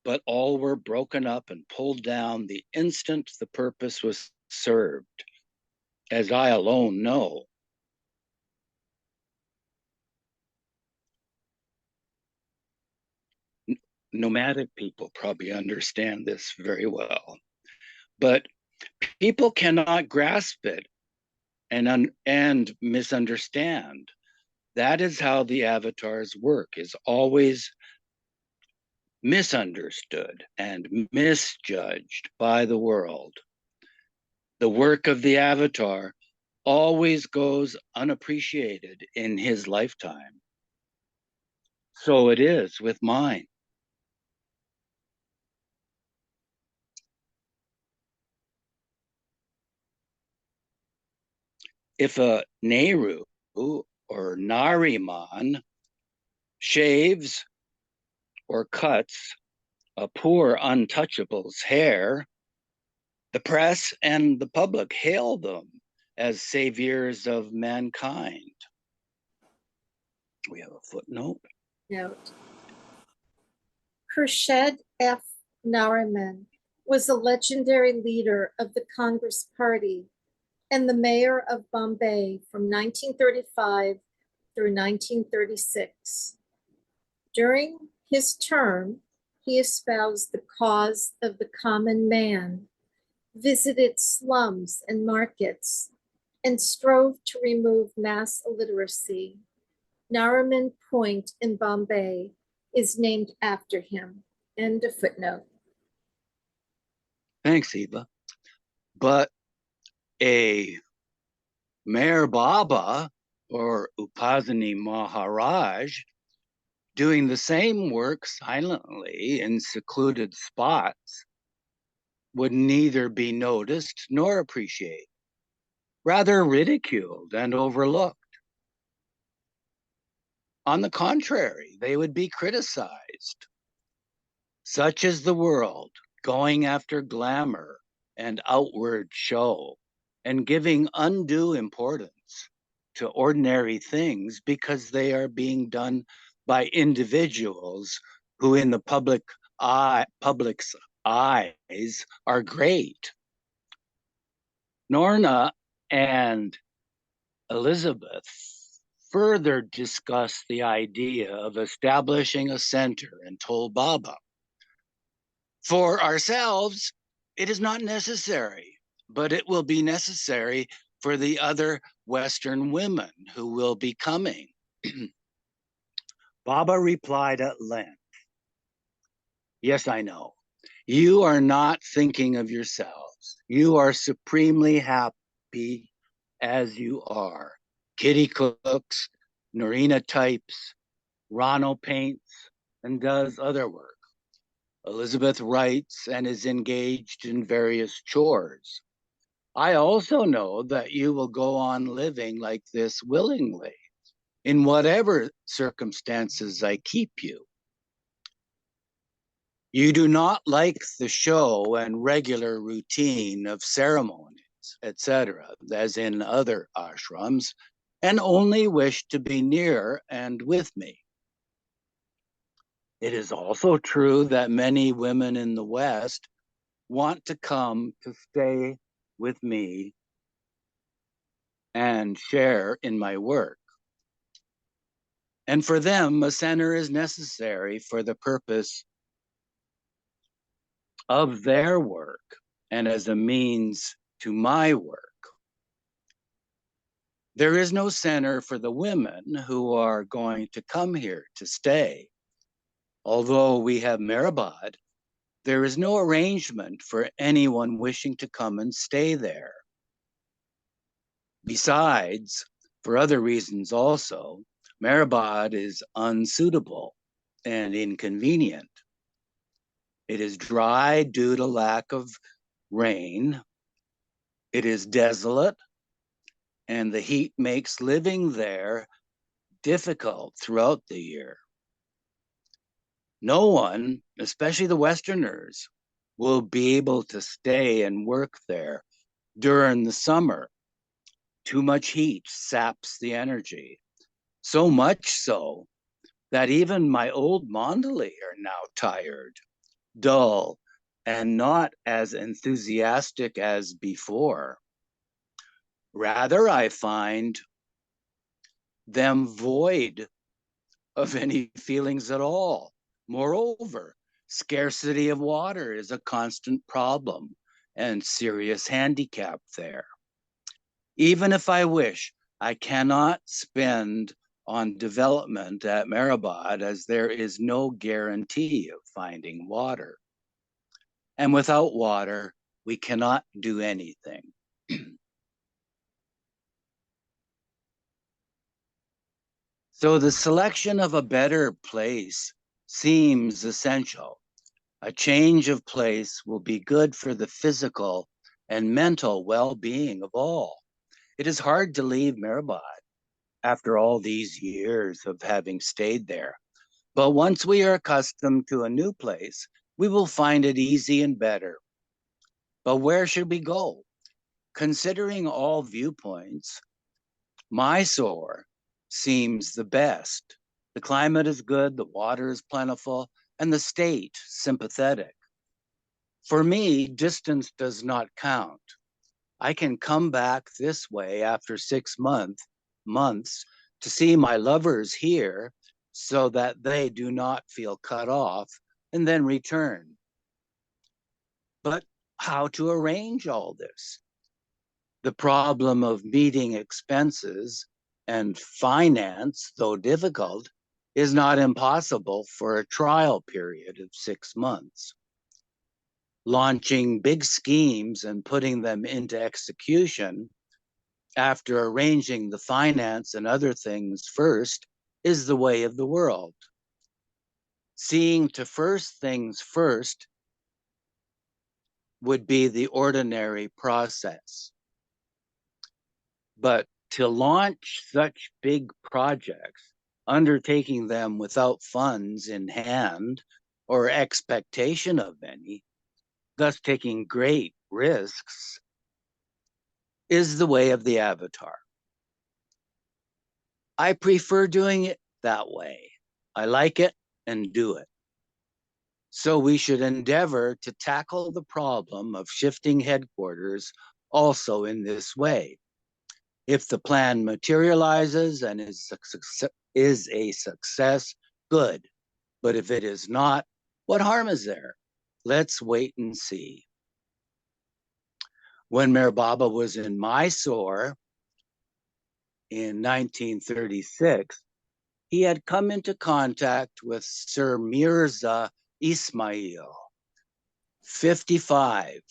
but all were broken up and pulled down the instant the purpose was served, as I alone know. Nomadic people probably understand this very well, but people cannot grasp it and misunderstand. That is how the avatar's work is always misunderstood and misjudged by the world. The work of the avatar always goes unappreciated in his lifetime. So it is with mine. If a Nehru or Nariman shaves or cuts a poor untouchable's hair, the press and the public hail them as saviors of mankind. We have a footnote. Note. Khurshid F. Nariman was a legendary leader of the Congress Party and the mayor of Bombay from 1935 through 1936. During his term, he espoused the cause of the common man, visited slums and markets, and strove to remove mass illiteracy. Nariman Point in Bombay is named after him. End of footnote. Thanks, Eva. But a Meher Baba or Upasani Maharaj doing the same work silently in secluded spots would neither be noticed nor appreciated, rather ridiculed and overlooked. On the contrary, they would be criticized. Such is the world, going after glamour and outward show, and giving undue importance to ordinary things because they are being done by individuals who in the public's eyes are great. Norna and Elizabeth further discussed the idea of establishing a center and told Baba, for ourselves, it is not necessary, but it will be necessary for the other Western women who will be coming. Baba replied at length, yes, I know. You are not thinking of yourselves. You are supremely happy as you are. Kitty cooks, Norina types, Ronald paints, and does other work. Elizabeth writes and is engaged in various chores. I also know that you will go on living like this willingly, in whatever circumstances I keep you. You do not like the show and regular routine of ceremonies, etc., as in other ashrams, and only wish to be near and with me. It is also true that many women in the West want to come to stay with me and share in my work. And for them, a center is necessary for the purpose of their work and as a means to my work. There is no center for the women who are going to come here to stay. Although we have Mehrabad, there is no arrangement for anyone wishing to come and stay there. Besides, for other reasons also, Mehrabad is unsuitable and inconvenient. It is dry due to lack of rain. It is desolate, and the heat makes living there difficult throughout the year. No one, especially the Westerners, will be able to stay and work there during the summer. Too much heat saps the energy, so much so that even my old Mandali are now tired, dull, and not as enthusiastic as before. Rather, I find them void of any feelings at all. Moreover, scarcity of water is a constant problem and serious handicap there. Even if I wish, I cannot spend on development at Mehrabad as there is no guarantee of finding water. And without water, we cannot do anything. So the selection of a better place seems essential. A change of place will be good for the physical and mental well-being of all. It is hard to leave Mehrabad after all these years of having stayed there. But once we are accustomed to a new place, we will find it easy and better. But where should we go? Considering all viewpoints, Mysore seems the best. The climate is good, the water is plentiful, and the state sympathetic. For me, distance does not count. I can come back this way after 6 months to see my lovers here so that they do not feel cut off and then return. But how to arrange all this? The problem of meeting expenses and finance, though difficult, is not impossible for a trial period of 6 months. Launching big schemes and putting them into execution after arranging the finance and other things first is the way of the world. Seeing to first things first would be the ordinary process. But to launch such big projects, undertaking them without funds in hand or expectation of any, thus taking great risks, is the way of the avatar. I prefer doing it that way. I like it and do it. So we should endeavor to tackle the problem of shifting headquarters also in this way. If the plan materializes and is a success, good. But if it is not, what harm is there? Let's wait and see. When Meher Baba was in Mysore in 1936, he had come into contact with Sir Mirza Ismail, 55,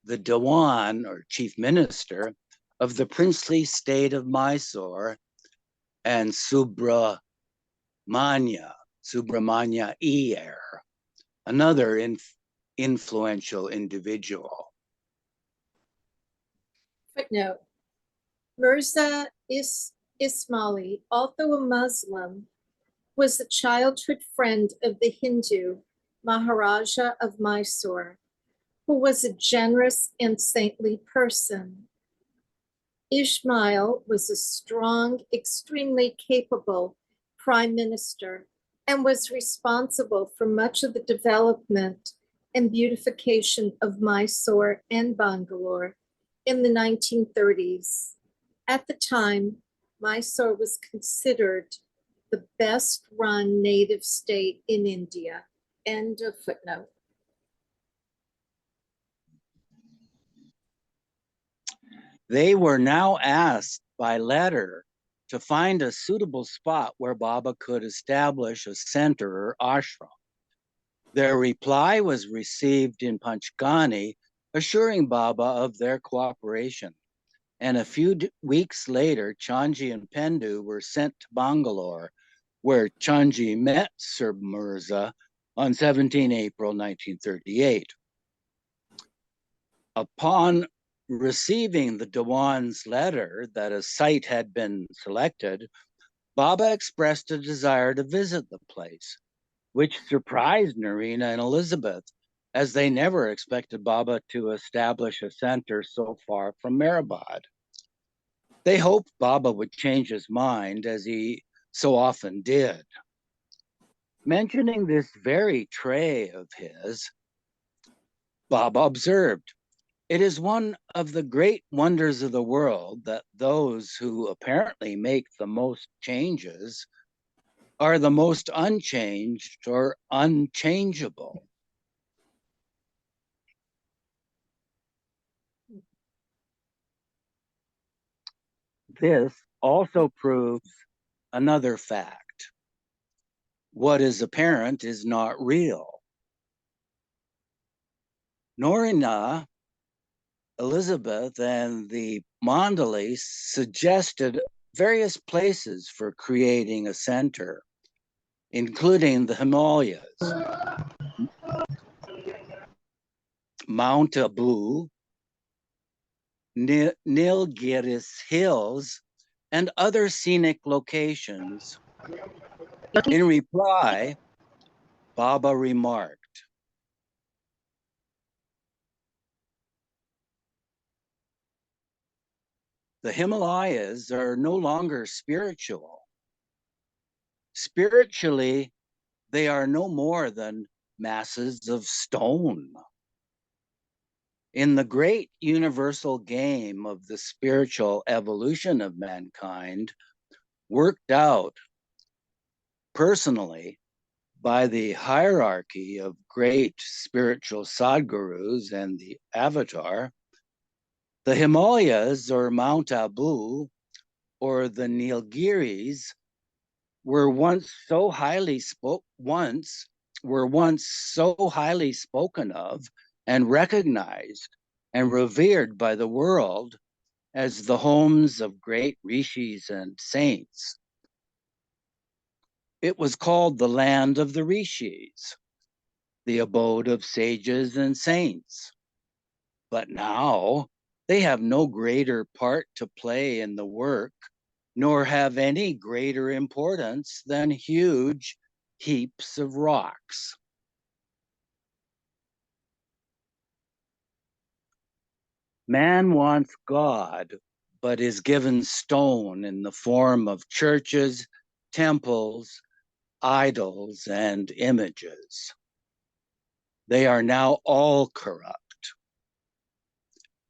the Dewan or chief minister of the princely state of Mysore, and Subramanya Iyer, another influential individual. Footnote: Mirza Ismaili, although a Muslim, was a childhood friend of the Hindu Maharaja of Mysore, who was a generous and saintly person. Ismail was a strong, extremely capable prime minister and was responsible for much of the development and beautification of Mysore and Bangalore in the 1930s. At the time, Mysore was considered the best run native state in India. End of footnote. They were now asked by letter to find a suitable spot where Baba could establish a center or ashram. Their reply was received in Panchgani, assuring Baba of their cooperation. And a few weeks later, Chanji and Pendu were sent to Bangalore, where Chanji met Sir Mirza on 17 April 1938. Upon receiving the Dewan's letter that a site had been selected, Baba expressed a desire to visit the place, which surprised Narina and Elizabeth, as they never expected Baba to establish a center so far from Mehrabad. They hoped Baba would change his mind, as he so often did. Mentioning this very tray of his, Baba observed, "It is one of the great wonders of the world that those who apparently make the most changes are the most unchanged or unchangeable." This also proves another fact. What is apparent is not real. Norina, Elizabeth, and the Mandali suggested various places for creating a center, including the Himalayas, Mount Abu, Nilgiris Hills, and other scenic locations. In reply, Baba remarked, "The Himalayas are no longer spiritual. Spiritually, they are no more than masses of stone. In the great universal game of the spiritual evolution of mankind, worked out personally by the hierarchy of great spiritual sadgurus and the avatar, the Himalayas or Mount Abu or the Nilgiris were once so highly spoken of and recognized and revered by the world as the homes of great rishis and saints. It was called the land of the rishis, the abode of sages and saints. But now they have no greater part to play in the work, nor have any greater importance than huge heaps of rocks. Man wants God, but is given stone in the form of churches, temples, idols, and images. They are now all corrupt,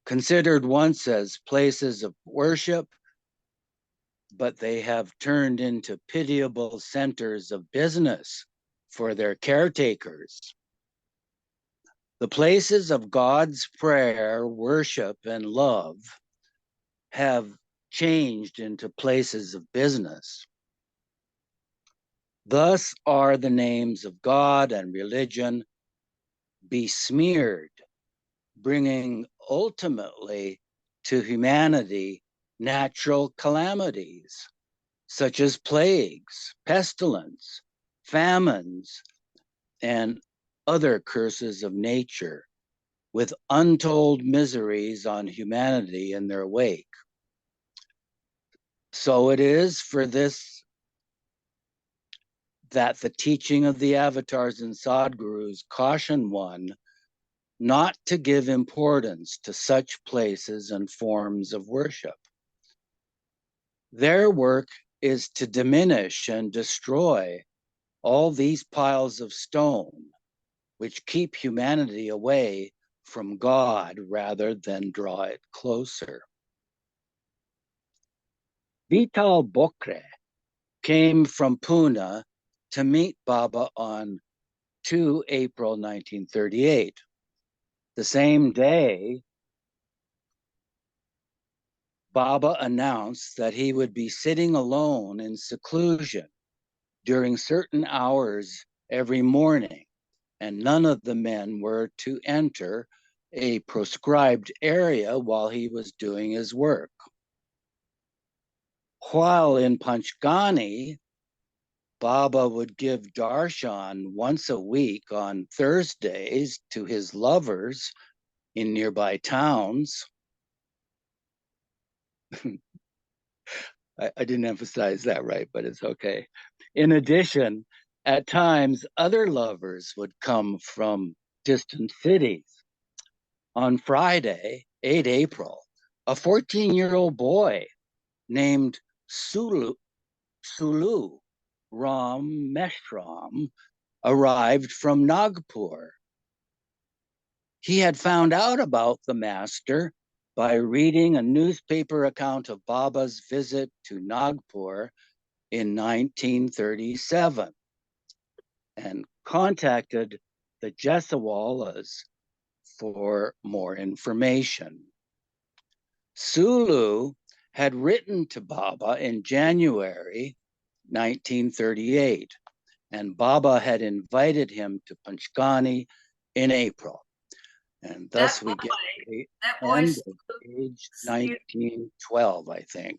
considered once as places of worship, but they have turned into pitiable centers of business for their caretakers. The places of God's prayer, worship, and love have changed into places of business. Thus are the names of God and religion besmeared, bringing ultimately to humanity natural calamities such as plagues, pestilence, famines, and other curses of nature, with untold miseries on humanity in their wake. So it is for this that the teaching of the avatars and sadgurus caution one not to give importance to such places and forms of worship. Their work is to diminish and destroy all these piles of stone, which keep humanity away from God rather than draw it closer. Vital Bokre came from Pune to meet Baba on 2 April 1938. The same day, Baba announced that he would be sitting alone in seclusion during certain hours every morning, and none of the men were to enter a proscribed area while he was doing his work. While in Panchgani, Baba would give darshan once a week on Thursdays to his lovers in nearby towns. I didn't emphasize that right, but it's okay. In addition, at times, other lovers would come from distant cities. On Friday, 8 April, a 14-year-old boy named Sulu Ram Meshram arrived from Nagpur. He had found out about the master by reading a newspaper account of Baba's visit to Nagpur in 1937 and contacted the Jeswalas for more information. Sulu had written to Baba in January 1938, and Baba had invited him to Panchgani in April. And thus we get the end of age 1912, I think.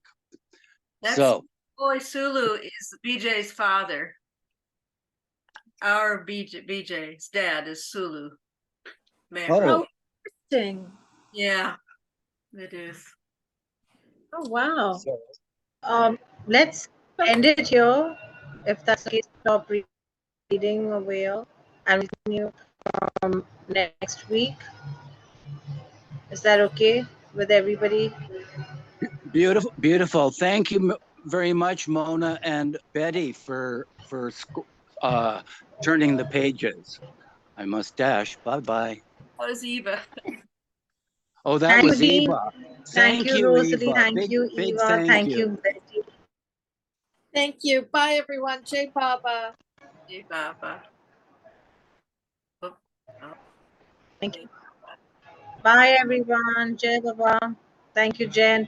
That's So, boy Sulu is BJ's father. Our BJ's dad is Sulu. Meher. oh, Interesting. Yeah, it is. Oh, wow. so Let's end it here. If that's the case, stop reading over here. And we'll continue next week. Is that okay with everybody? beautiful, beautiful. Thank you very much, Mona and Betty, for turning the pages. I must dash. Bye bye. That was Eva. Oh, that Thank you, was Dean. Eva. Thank you, Rosalie. Eva. Thank you, Big Eva. thank Thank you. you, Betty. Thank you. Bye, everyone. Jai Baba. Hey, Papa. Oh, oh, Thank hey. you. Bye, everyone. Jai Baba. Thank you, Jen.